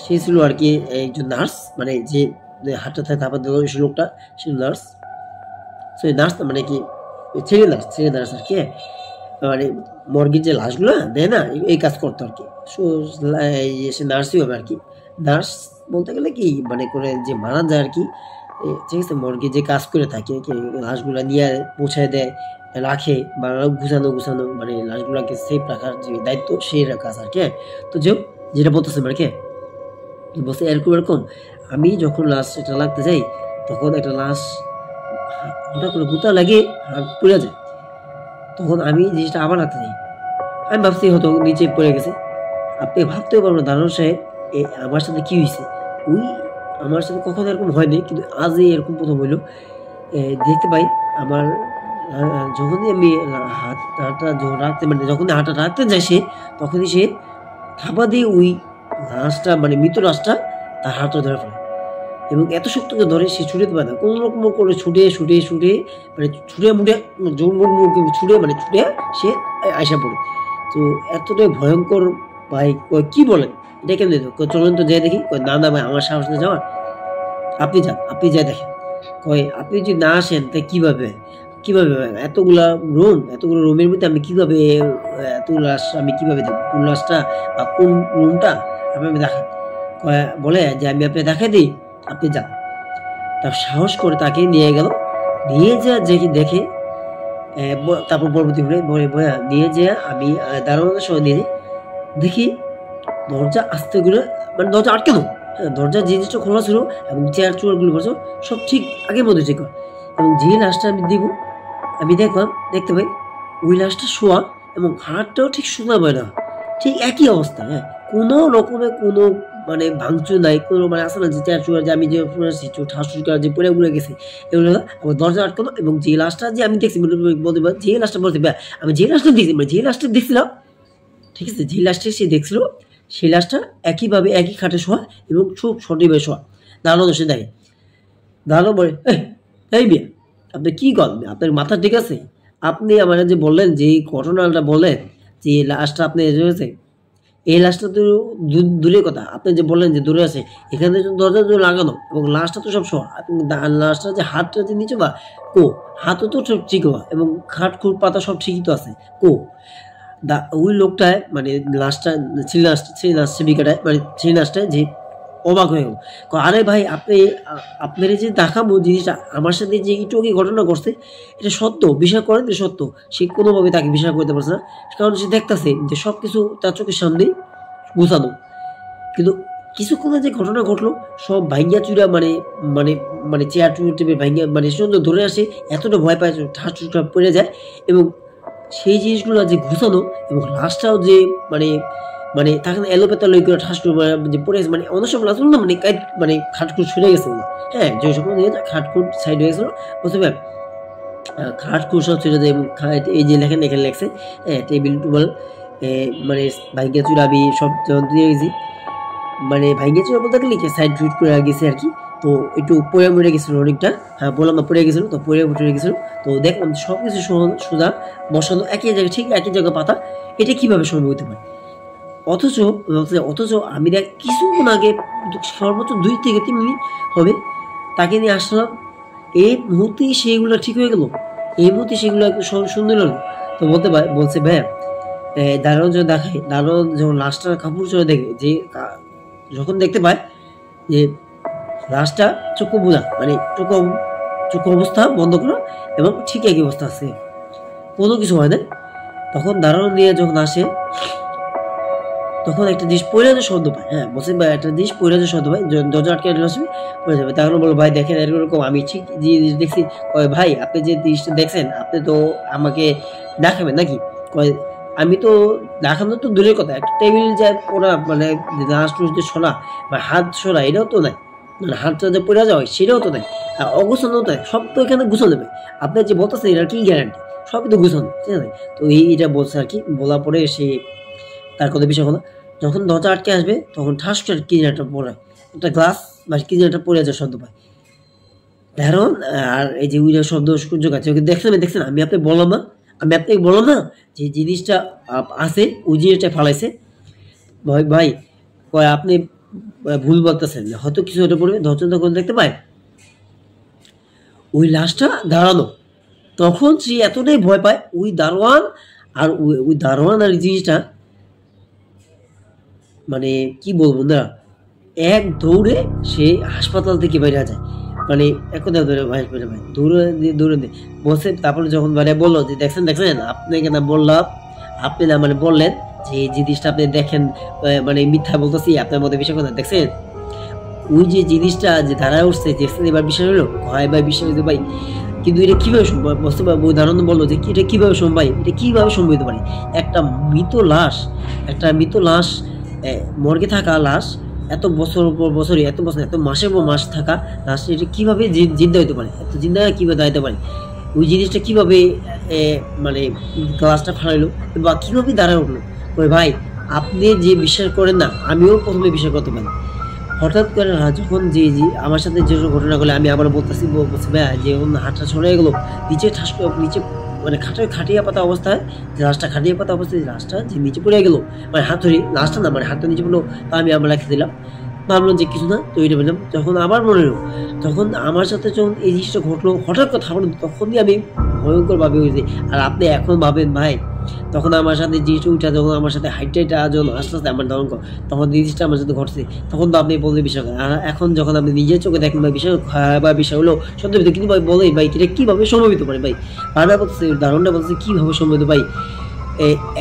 সে ছিল আর কি একজন নার্স, মানে যে হাতটা থাকে তারপর সে লোকটা, সে নার্স, সরি নার্স মানে কি, ছেলে নার্স আর কি। মানে মর্গের যে লাশগুলো দেয় না, এই কাজ করতো আর কি। সে নার্সই হবে আর কি। নার্স বলতে গেলে কি, মানে করে যে মারা যায় আর কি, ঠিক আছে, মর্গে যে কাজ করে থাকে, লাশগুলা নিয়ে পৌঁছায় দেয়, রাখে, বা গুছানো, মানে লাশগুলাকে সেফ রাখার যে দায়িত্ব, সেই কাজ আর কি। তো যেটা বলতেছে আর কি, বলছে এরকম এরকম আমি যখন লাশ এটা লাগতে যাই তখন একটা লাশ হঠাৎ করে গুতা লাগে হাত পড়ে যায়, তখন আমি জিনিসটা আবার লাগতে যাই, আমি ভাবছি হয়তো নিচে পড়ে গেছে। আপনি ভাবতেও পারবেন না দারুণ সাহেব আমার সাথে কি হয়েছে, ওই আমার সাথে কখনো এরকম হয়নি কিন্তু আজই এরকম প্রথম হইলো। দেখতে পাই আমার যখনই আমি হাতটা যখন রাখতে মানে যখনই হাতটা রাখতে যায় সে, তখনই সে থাপা দিয়ে ওই লাশটা মানে মৃত লাশটা তার হাতটা ধরে ফেলে এবং এত শক্ত করে ধরে সে ছুটে পারে না, কোনো রকম করে ছুটে মানে ছুটে মুটে ছুটে মানে ছুটে সে আয়সা পড়ে। তো এতটাই ভয়ঙ্কর ভাই, কি বলেন এটা কেমন চলুন তো যাই দেখি। না না ভাই আমার সাহস না যাওয়ার, আপনি যান, আপনি যাই দেখেন। আপনি যদি না আসেন তাই কিভাবে এতগুলো রুমের মধ্যে আমি কিভাবে এত লাশ আমি কিভাবে দেখবো, কোন লাশটা বা কোন রুমটা আপনি দেখান। বলে যে আমি আপনি দেখাই দিই, আপনি যান। তার সাহস করে তাকে নিয়ে গেল, নিয়ে যা দেখে তারপর পরবর্তী নিয়ে যে আমি দারোয়ানের সময় নিয়ে দেখি দরজা আস্তে করে মানে দরজা আটকানো, দরজার জিনিসটা খোলা ছিল এবং চেয়ার চুয়ারগুলো বসে সব ঠিক আগের মধ্যে ঠিক এবং যে লাশটা আমি দিব আমি দেখতে পাই ওই লাশটা শোয়া এবং হাড়টাও ঠিক শোনা পায় না, ঠিক একই অবস্থা। কোনো রকমের কোনো মানে ভাঙচুর নাই, কোনো মানে আসলে যে চেয়ার চুয়ার যে আমি যে ঠাসুর করা যে পড়ে উড়ে গেছে এগুলো আমার দরজা আটকানো এবং যে লাশটা যে আমি দেখছি বলতে যে লাশটা বলতে আমি যে লাশটা দেখছি মানে যে লাশটা দেখছিলাম, ঠিক আছে, যে লাশটা সে দেখছিল সেই লাশটা একইভাবে একই খাটে শোয়া এবং খুব সঠিকভাবে শোয়া। দাঁড়ানো সে দেখে, দাঁড়ানো বলে এই বিয়ে আপনি কি করেন, আপনার মাথা ঠিক আছে? আপনি আমার যে বললেন যে ঘটনাটা বললেন যে লাশটা আপনি রয়েছে, এই লাশটা তো দূরের কথা, আপনি যে বললেন যে দূরে আছে, এখানে দরজা লাগানো এবং লাশটা তো সব শোয়া, লাশটা যে হাতটা যে নিচে বা হাতও তো সব ঠিক হওয়া এবং খাট খুট পাতা সব ঠিকই তো আছে ওই লোকটায় মানে লাশটা সেবিকাটায় মানে সেই লাশটায় যে অবাক হয়ে গেল। আরে ভাই আপনার যে দেখাবো জিনিসটা আমার সাথে যে একটু ঘটনা করছে এটা সত্য, বিশ্বাস করেন যে সত্য। সে কোনোভাবে তাকে বিশ্বাস করতে পারছে না, কারণ সে দেখতেছে যে সব কিছু তার চোখের সামনেই গুছানো, কিন্তু কিছুক্ষণে যে ঘটনা ঘটলো সব ভাঙ্গিয়া চুরা মানে মানে মানে চেয়ার টেবিল ভাঙ্গিয়া মানে সুন্দর ধরে আসে, এতটা ভয় পায় ঠাস পড়ে যায় এবং সেই জিনিসগুলো যে ঘুষানো এবং লাশটাও যে মানে মানে তাকে এলোপেতা লই করে ঠাস যে পড়ে গেছে, মানে অন্য সব লাশ না মানে মানে খাটখুট সরে গেছে, যে সব খাটখুট সাইড হয়ে গেছিল বুঝতে পারেন, খাটখুট সব ছেড়ে যায় এবং এই যে লেখেন এখানে লেখছে টেবিল টুবল মানে ভাইঙ্গা চুরাবি সব দিয়ে গেছি, মানে ভাইঙ্গা চুরা বলতে লিখে সাইড ফিট করে গেছে আর কি। তো একটু পড়ে মরে গেছিল অনেকটা, বললাম না পড়ে গেছিল, তো পড়ে গেছিল। তো দেখলাম সব কিছু সোজা বসানো একই জায়গায়, ঠিক একই জায়গায় পাতা, এটা কিভাবে সম্ভব হতে পারে? অথচ আমি কিছুক্ষণ আগে সর্বোচ্চ 2 থেকে 3 মিনিট হবে তাকে নিয়ে আসলাম, এই মুহূর্তেই সেইগুলো ঠিক হয়ে গেল, এই মুহূর্তে সেগুলো একটু সুন্দর হলো। তো বলছে ভাইয়া দারোয়ান যখন দেখায়, দারোয়ান যখন লাশটার কাপড় চলে দেখে যে যখন দেখতে পায় যে লাশটা চক্ষু বোঝা মানে চক্ষু অবস্থা বন্ধ করা এবং ঠিক একই অবস্থা আছে, কোনো কিছু হয় না। তখন দারোয়ান নিয়ে যখন আসে তখন একটা জিনিস পড়ে যাওয়ার শব্দ পায়, বলছে ভাই একটা জিনিস পড়ে যাওয়ার শব্দ পায়, দরজা আটকে আসবে পড়ে যাবে। তখন বলো ভাই দেখেন এরকম আমি ঠিক যে জিনিস দেখছি। ভাই আপনি যে জিনিসটা দেখছেন আপনি তো আমাকে দেখাবেন নাকি? আমি তো দেখানো তো দূরের কথা, একটা টেবিল যায় পড়া মানে সরা বা হাত সরা এটাও তো নাই, মানে হাতটা যে পড়ে যাওয়া সেটাও তো নাই, অগুছানো তো সব তো এখানে গুছানো যাবে। আপনার যে বলতেছেন এটার কি গ্যারান্টি? সবই তো গুছানো, ঠিক আছে? তো এইটা বলছে আর কি। বলার পরে সে তার কথা বিষয় হলো যখন দরজা আটকে আসবে তখন ঠাস করে কি একটা পড়ায় একটা গ্লাস বা কি একটা পড়ে যাওয়ার শব্দ পায় কারণ আর এই যে উইরা শব্দ সূর্য গাছে দেখছেন আমি আপনাকে বললাম না যে জিনিসটা আছে ওই জিনিসটা ফালাইছে। ভাই আপনি ভুল বলতেছেন, হয়তো কিছু একটা পড়বে। তখন দেখতে পায় ওই লাশটা দাঁড়ানো, তখন সে এতটাই ভয় পায় ওই দারোয়ান আর জিনিসটা মানে কি বলবো না, এক দৌড়ে সে হাসপাতাল থেকে বেরিয়ে যায়, মানে এক কথা দৌড়ে বসে। তারপরে যখন মানে বললো যে দেখছেন আপনাকে না বললাম, আপনি না মানে বললেন যে জিনিসটা আপনি দেখেন মানে মিথ্যা বলতেছি আপনার মধ্যে বিষয় কথা দেখছেন, ওই যে জিনিসটা যে দাঁড়ায় উঠছে দেখছেন, এবার বিশ্বাস হলো? হয় ভাই বিশ্বাস হইতে ভাই, কিন্তু এটা কিভাবে সম্ভব? বুঝতে পারবো ধারণা বললো যে এটা কিভাবে সম্ভব ভাই, এটা কিভাবে সম্ভব হতে পারে? একটা মৃত লাশ, একটা মৃত লাশ, মর্গে থাকা লাশ, এত বছর পর বছর, এত বছর, এত মাসের পর মাস থাকা লাশ, এটা কিভাবে জিন্দা হতে পারে? এত জিন্দা কিভাবে দাঁড়াতে পারে? ওই জিনিসটা কিভাবে মানে গ্লাসটা ফাটাইলো বা কিভাবে দাঁড়ায় উঠলো? ওই ভাই, আপনি যে বিশ্বাস করেন না, আমিও প্রথমে বিশ্বাস করতে পারি। হঠাৎ করে যখন যে আমার সাথে যে ঘটনা করলে, আমি আবার বলতেছি ভাইয়া যে হাতটা ছড়ে গেলো নিচে, ঠাস নিচে, মানে খাটিয়া পাতা অবস্থায়, লাশটা খাটিয়ে পাতা অবস্থায় লাশটা যে নিচে পড়ে গেলো, মানে হাত ধরে লাশটা না, মানে হাতটা নিচে পড়লো, তা আমি আবার রেখে দিলাম, ভাবলাম যে কিছু না, তো এটা বললাম। যখন আবার মনে হলো, তখন আমার সাথে যখন এই জিনিসটা ঘটলো, হঠাৎ কথা হলো, তখনই আমি ভয়ঙ্কর ভাবে হয়েছে। আর আপনি এখন ভাবেন ভাই, তখন আমার সাথে জিনিসটা উঠা, যখন আমার সাথে হাইটটা যখন আস্তে আস্তে আমার ধারণ তখন জিনিসটা আমার সাথে ঘটছে, তখন তো আপনি বলতে বিষয় করেন। আর এখন যখন আপনি নিজের চোখে দেখেন ভাই, বিষয় বা বিষয় হলো সত্যি, কিন্তু ভাই বলে ভাই এটা কিভাবে সম্ভবিত পারে ভাই? বারবার বলতেছে, ধারণটা বলতেছে কিভাবে সম্ভবিত ভাই?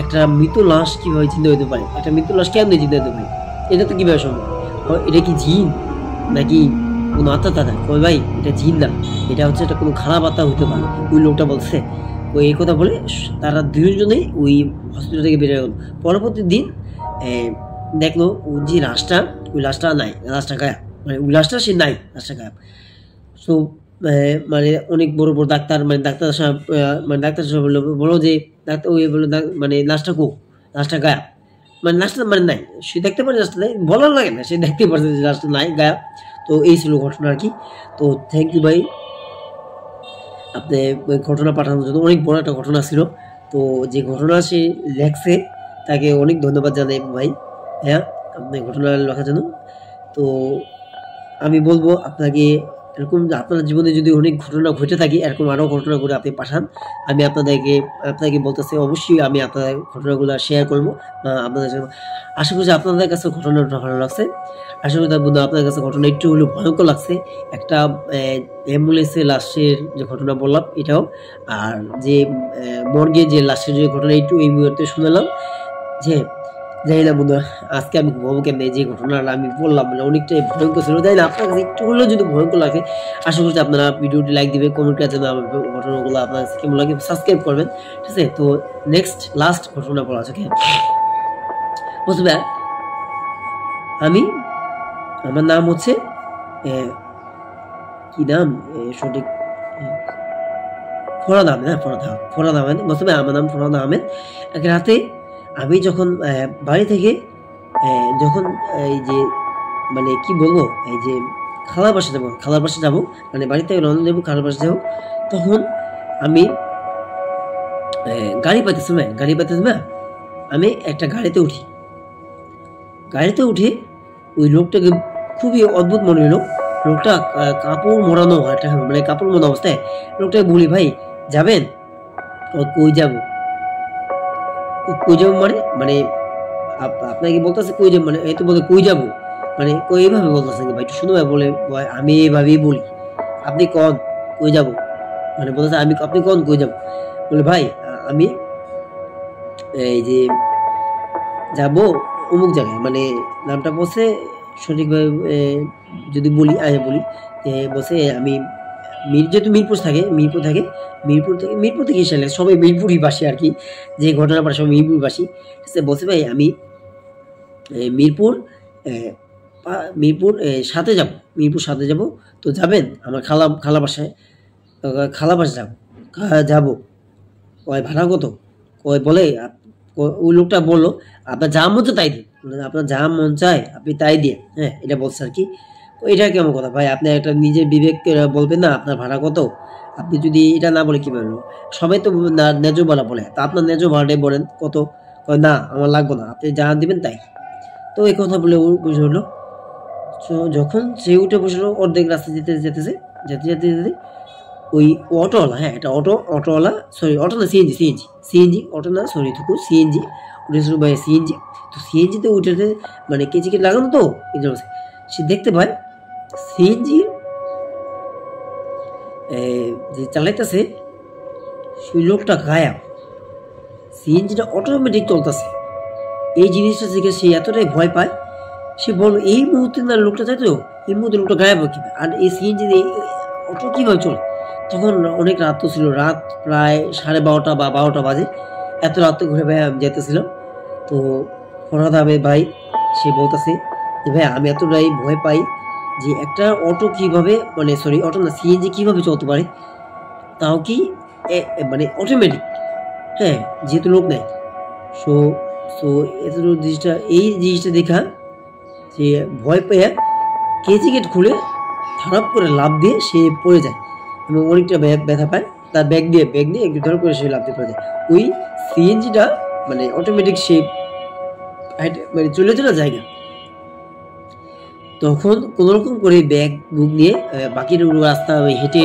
একটা মৃত লাশ কিভাবে চিন্তা হতে পারে? একটা মৃত লাশ কেমন চিন্তা হতে পারে? এটা তো কিভাবে সম্ভব? এটা কি জিন নাকি কোনো আত্মা? দাদা কই ভাই এটা জিন না, এটা হচ্ছে এটা কোনো খারাপ আত্মা হতে পারে, ওই লোকটা বলছে। ওই এই কথা বলে তারা দুজনেই ওই হসপিটাল থেকে বেরিয়ে গেল। পরবর্তী দিন দেখলো ওই যে লাশটা, ওই লাশটা নাই, লাশটা গায়েব, মানে ওই লাশটা সে নাই, লাশটা গায়েব। সো মানে অনেক বড় বড় ডাক্তার, মানে ডাক্তার সাহেব, মানে ডাক্তার সাহেব বললো যে ডাক্তার, ওই বললো মানে লাশটা কো, লাশটা গায়েব, মানে লাশটা মানে নাই, সে দেখতে পারে লাশটা নাই, বলার লাগে না, সে দেখতে পারছে যে লাশটা নাই, গায়েব। তো এই ছিল ঘটনা আর কি। তো থ্যাংক ইউ ভাই আপনি ওই ঘটনা পাঠানোর জন্য, অনেক বড় একটা ঘটনা ছিল। তো যে ঘটনা সে লেখছে তাকে অনেক ধন্যবাদ জানাই ভাই, হ্যাঁ আপনি ঘটনা লেখার জন্য। তো আমি বলবো আপনাকে, এরকম আপনার জীবনে যদি অনেক ঘটনা ঘটে থাকে, এরকম আরও ঘটনা করে আপনি পাঠান, আমি আপনাকে বলতেছি অবশ্যই আমি আপনাদের ঘটনাগুলো শেয়ার করবো আপনাদের সাথে। আশা করছি আপনাদের কাছে ঘটনাটা ভালো লাগছে। আশা করি বন্ধু আপনার কাছে ঘটনা একটু হলেও ভয়ঙ্কর লাগছে। একটা অ্যাম্বুলেন্সে লাশের যে ঘটনা বললাম এটাও, আর যে মর্গে যে লাশের যে ঘটনা একটু এই মুহূর্তে শুনলাম, যে জানি না বন্ধু আজকে আমি ঘুমাবো কেমনে, যে ঘটনাটা আমি বললাম মানে অনেকটাই ভয়ঙ্কর ছিল। জানি না আপনার কাছে একটু হলেও যদি ভয়ঙ্কর লাগে, আশা করছি আপনারা ভিডিওটি লাইক দিবেন, কমেন্ট করে জানাবেন আমার ঘটনাগুলো আপনার কাছে কেমন লাগে, সাবস্ক্রাইব করবেন, ঠিক আছে? তো নেক্সট লাস্ট ঘটনা বলা আছে, বুঝবে? আমার নাম হচ্ছে কি নাম সঠিক, ফরহাদ আহমেদ। হ্যাঁ ফরহাদ আহমেদ, বুঝতে পারেন আমার নাম ফরহাদ আহমেদ। এক রাতে আমি যখন বাড়ি থেকে যখন এই যে মানে কি বলবো, এই যে খালার বাসা যাবো, মানে বাড়ি থেকে রওনা দেবো, খালার বাসা যাবো, তখন আমি গাড়ি পাইতেছি না, আমি একটা গাড়িতে উঠে ওই লোকটাকে খুবই অদ্ভুত মনে হলো। লোকটা কাপড় মোড়ানো, একটা মানে কাপড় মোড়ানো অবস্থায়। লোকটাকে বলি ভাই যাবেন? কই যাবো মানে আপনাকে বলতেছে কই যাবো, মানে এই তো বলে কই যাবো, মানে কই এইভাবে বলতেছে ভাই, একটু শুনো ভাই বলে, আমি এইভাবেই বলি, আপনি কন কই যাবো, মানে বলতেছে আপনি কন কই যাবো, বলে ভাই আমি এই যে যাবো অমুক জায়গায়, মানে নামটা বলছে সঠিকভাবে যদি বলি বলছে আমি যেহেতু মিরপুর থেকে এসে সবাই মিরপুরই বাসী আর কি, যে ঘটনা পড়ে সবাই মিরপুরবাসী, বলছে ভাই আমি মিরপুর সাথে যাব, তো যাবেন আমার খালা বাসায় যাবো, ভাড়া কত? বলে ওই লোকটা বললো আপনার যা মন চায় তাই দিন, আপনার যা মন চায় আপনি তাই দিয়ে, হ্যাঁ এটা বলছে আর কি। এটা কেমন কথা ভাই? আপনি একটা নিজের বিবেক বলবেন না আপনার ভাড়া কত? আপনি যদি এটা না বলে কি বলবো? সবাই তো ন্যায্য ভাড়া বলে, তা আপনার ন্যায্য ভাড়াটাই বলেন কত? না আমার লাগবে না, আপনি যা দিবেন তাই। তো এই কথা বলে ও বুঝে হলো। তো যখন সে উঠে বসলো, অর্ধেক রাস্তা যেতে ওই অটোওয়ালা, হ্যাঁ এটা অটোওয়ালা, সরি অটো না, সিএনজি অটো না, সরি থুকু সিএনজি উঠেছিল ভাই, সিএনজি। তো সিএনজিতে উঠেছে মানে কেজিকে লাগানো, তো সে দেখতে পায় সিএনজির যে চালাইতেছে সেই লোকটা গায়েব, সিএনজিটা অটোমেটিক চলতেছে। এই জিনিসটা থেকে সে এতটাই ভয় পায় সে বলল এই মুহূর্তে না লোকটা যাইতো, এই মুহূর্তে লোকটা গায়েব কিভাবে, আর এই সিএনজি অটো কিভাবে চলে। তখন অনেক রাত তো ছিল, রাত প্রায় 12:30 বা 12টা বাজে। এত রাত তো ঘুরে ভাই আমি যেতেছিলাম। তো ফরহাদ আহমেদ ভাই সে বলতেছে যে ভাই আমি এতটাই ভয় পাই যে একটা অটো কিভাবে, মানে সরি অটো না, সিএনজি কিভাবে চলতে পারে, তাও কি মানে অটোমেটিক, হ্যাঁ, যেহেতু লোক নেই। সো সো এতটুকু জিনিসটা, এই জিনিসটা দেখা সে ভয় পেয়ে কেজি গেট খুলে খারাপ করে লাভ দিয়ে সে পড়ে যায় এবং অনেকটা ব্যথা পায়। তার ব্যাগ দিয়ে একটু ধর করে সে লাভ দিয়ে পড়ে যায়। ওই সিএনজিটা মানে অটোমেটিক সে মানে চলে জায়গা। তখন কোনোরকম করে ব্যাগ বুক নিয়ে বাকি রাস্তা হেঁটে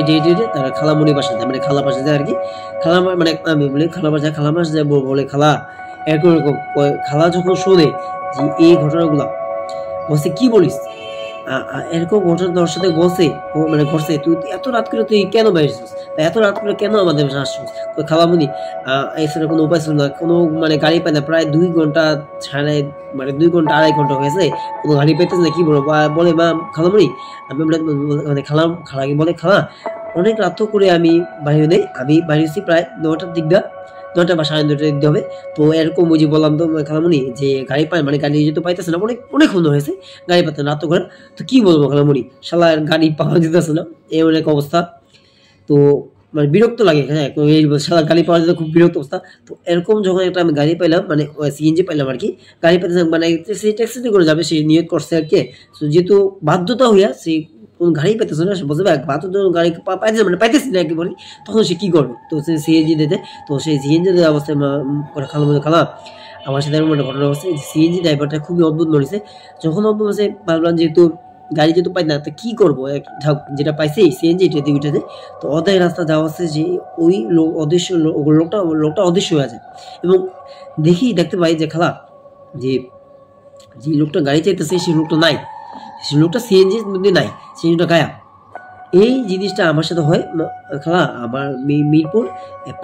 তারা খালামণি বাসা যায়, মানে খালা বাসা যায় আর কি। খালা মানে আমি বলি খালা বাসা যায়, বলে খালা এরকম এরকম। খালা যখন শোনে যে এই ঘটনাগুলা, বলছে কি বলিস, এরকম ঘটনা তোর সাথে বলছে, মানে ঘটছে, তুই এত রাত করে তুই কেন বেরিয়েছিস, এত রাত করে কেন আমাদের বাসা আসছিস। খালামণি এছাড়া কোনো উপায় ছিল না, কোনো মানে গাড়ি পায় না, প্রায় 2 ঘন্টা মানে 2 ঘন্টা 2.5 ঘন্টা হয়েছে, কোনো গাড়ি পাইতেছে না, কি বলবো। বলে মা খালামণি আমি মানে খালাকে বলে খালা অনেক রাত করে আমি বাইরে নেই, আমি বাইরে হচ্ছি প্রায় 9টার দিক দা, 9টা বা 9:30 দিতে হবে। তো এরকম ওই যে বললাম তো খালামণি যে গাড়ি পায়, মানে গাড়ি যেহেতু পাইতেছে না, অনেক ক্ষণ হয়েছে গাড়ি পাতে না, রাত করে। তো কি বলবো খালামণি, শালা গাড়ি পাওয়া যেতেছে না, এই অনেক অবস্থা। তো মানে বিরক্ত লাগে, হ্যাঁ, শালা গাড়ি পাওয়া যেতে খুব বিরক্ত অবস্থা। তো এরকম যখন একটা আমি গাড়ি পাইলাম, মানে সিএনজি পাইলাম আর কি, গাড়ি পাইতে মানে সেই ট্যাক্সিতে করে যাবে, সে নিয়োগ করছে আর কি। যেহেতু বাধ্যতা হইয়া সেই কোন গাড়ি পাইতেছে না, সে বলছে বাধ্যতা গাড়ি পাইতেছে, মানে পাইতেছি না আর কি বলি। তখন সে কি করবে, তো সে সিএনজি দিতে, তো সেই সিএনজি দেওয়ার অবস্থায় খালা আমার সাথে এরকম একটা ঘটনা হচ্ছে। সিএনজি ড্রাইভারটা খুবই অদ্ভুত মরেছে। যখন অদ্ভুত হচ্ছে ভাবলাম যেহেতু গাড়ি যেহেতু পাই না, তো কি করবো, যেটা পাইছে সিএনজি এটাতে উঠেছে। তো অর্ধেক রাস্তা যাওয়া হচ্ছে যে ওই লোকটা অদৃশ্য হয়ে যায় এবং দেখতে পাই যে খালা যে লোকটা গাড়ি চাইতেছে সেই লোকটা নাই, সেই লোকটা সিএনজির মধ্যে নাই, সিএনজিটা গায়াব। এই জিনিসটা আমার সাথে হয় খালা আমার মিরপুর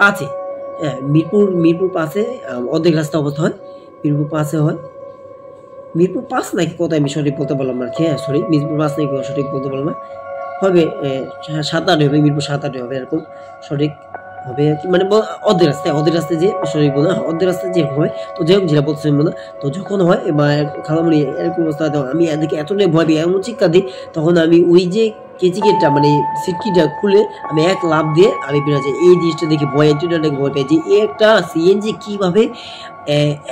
5-এ, হ্যাঁ, মিরপুর 5-এ অর্ধেক রাস্তা অবস্থা হয়, মিরপুর 5-এ হয়। মিরপুর 5 নাকি কত আমি সঠিক বলতে পারলাম না, হ্যাঁ সরি, মিরপুর 5 নাকি সঠিক বলতে পারলাম না, হবে 7-8 হবে, মিরপুর 7-8 হবে, এরকম সঠিক হবে মানে অর্ধেক রাস্তায় যে সঠিক বলে অর্ধেক রাস্তায় যে হবে। তো যাই হোক যেটা বলছিলাম না, তো যখন হয় খালামণি এরকম অবস্থা, আমি এদিকে এতটাই ভয় পেয়ে এমন চিৎকার দিই, তখন আমি ওই যে কেচিকেটটা মানে সিটকিটা খুলে আমি এক লাভ দিয়ে আমি বেরো যাই। এই জিনিসটা দেখে ভয় পেয়ে যে একটা সিএনজি কিভাবে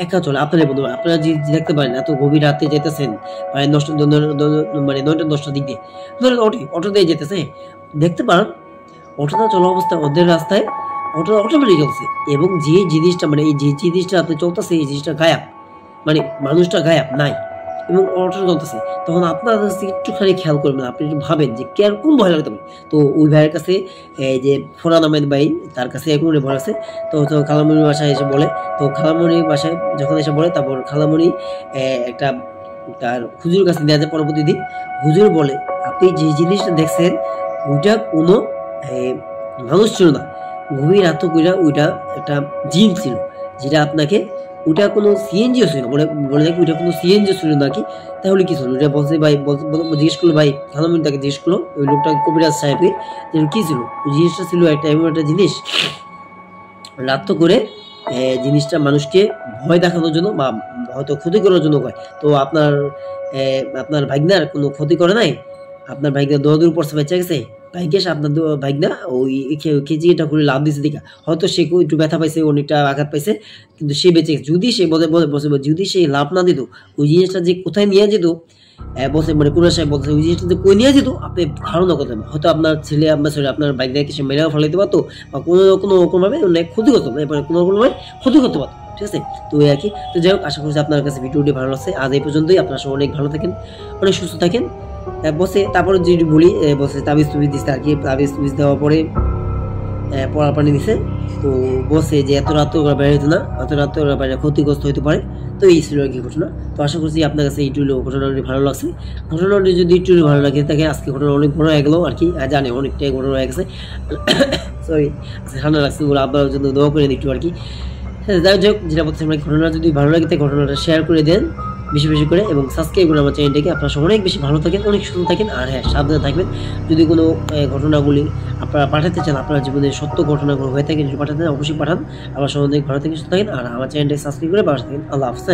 একা চলে। আপনাদের বন্ধু আপনারা যে দেখতে পারেন এত গভীর রাতে যেতেছেন, মানে 9টা 10টার দিক দিয়ে ধরেন অটো দিয়ে যেতেছে, দেখতে পারেন অটোটা চলা অবস্থায় অর্ধেক রাস্তায় অটো অটোমেটিক চলছে এবং যে জিনিসটা মানে এই যে জিনিসটা আপনি চলতেছে এই জিনিসটা গায়াব, মানে মানুষটা গায়াব নাই এবং অটোটা চলতেছে। তখন আপনার কাছে একটুখানি খেয়াল করবেন, আপনি একটু ভাবেন যে কোন ভয় লাগতে পারে। তো ওই ভাইয়ের কাছে এই যে ফরহাদ আহমেদ ভাই, তার কাছে এখন ভয় আছে। তো খালামণির বাসায় এসে বলে, তো খালামণির বাসায় যখন এসে বলে, তারপর খালামণি একটা তার হুজুর কাছে নিয়ে যায় পরবর্তী দিন। হুজুর বলে আপনি যে জিনিসটা দেখছেন ওইটা কোনো মানুষ ছিল না, গভীর রাত কইরা ওইটা একটা জিন ছিল, যেটা আপনাকে ওটা কোনো সিএনজিও ছিল বলে দেখি ওইটা কোনো সিএনজিও ছিল নাকি, তাহলে কি ছিল ওইটা বলছে ভাই, জিজ্ঞেস করলো ভাই খালামণি তাকে জিজ্ঞেস করলো ওই লোকটা কবিরাজ সাহেবকে যে কি ছিল ওই জিনিসটা, ছিল একটা এমন একটা জিনিস রাত করে জিনিসটা মানুষকে ভয় দেখানোর জন্য বা হয়তো ক্ষতি করার জন্য হয়। তো আপনার ভাইগনার কোনো ক্ষতি করে নাই, আপনার ভাইগনা দৌড় পড়ছে বেঁচে গেছে, ভাইগেশ আপনার ভাইগনা ওই কেজিটা করে লাভ দিয়েছে দেখা, হয়তো সে একটু ব্যথা পাইছে, অনেকটা আঘাত পাইছে, কিন্তু সে বেঁচে গেছে। যদি সে যদি সে লাভ না দিত, ওই জিনিসটা যে কোথায় নিয়ে যেত বলছে, মানে কুরার সাহেব বলছে ওই জিনিসটা যে কই নিয়ে যেত আপনি ধারণা করতেন, হয়তো আপনার ছেলে আপনার বাইকটাকে সে মেরেও ফেলাইতে পারতো বা কোনো রকমভাবে অনেক ক্ষতি করতো, কোনো রকমভাবে ক্ষতি করতে পারতো, ঠিক আছে। তো এই আর কি। তো যাই হোক, আশা করছি আপনার কাছে ভিডিওটি ভালো লাগছে। আজ এই পর্যন্তই। আপনার সবাই অনেক ভালো থাকেন, অনেক সুস্থ থাকেন। বসে তারপরে যদি বলি বসে তাবিজ দিচ্ছে আর কি, তাবিজ দেওয়ার পরে পড়া পানি দিছে। তো বসে যে এত রাত বাইরে হতো না, এত রাত বাইরে ক্ষতিগ্রস্ত হতে পারে। তো এই ছিল আর কি ঘটনা। তো আশা করছি আপনার কাছে এইটুকু ঘটনাটি ভালো লাগছে। ঘটনাটি যদি একটু ভালো লাগে থাকে, আজকে ঘটনা অনেক বড় হয়ে গেলো আর কি, জানে অনেকটাই ঘটনা হয়ে গেছে। সরি, ঠান্ডা লাগছে বলে আপনার জন্য দোয়া করে একটু আর কি। যাই হোক, যেটা বলছি ঘটনা যদি ভালো লাগে ঘটনাটা শেয়ার করে দেন বেশি বেশি করে এবং সাবস্ক্রাইব করে আমার চ্যানেলটাকে। আপনারা অনেক বেশি ভালো থাকেন, অনেক সুন্দর থাকেন, আর হ্যাঁ সাবধানে থাকবেন। যদি কোনো ঘটনাগুলি আপনারা পাঠাতে চান, আপনার জীবনে সত্য ঘটনাগুলো হয়ে থাকে যদি পাঠাতে চান অবশ্যই পাঠান। আমার সঙ্গে ভালো থাকেন, সুস্থ থাকেন, আর আমার চ্যানেলটাকে সাবস্ক্রাইব করে পাশে থাকেন। আল্লাহ হাফেজ।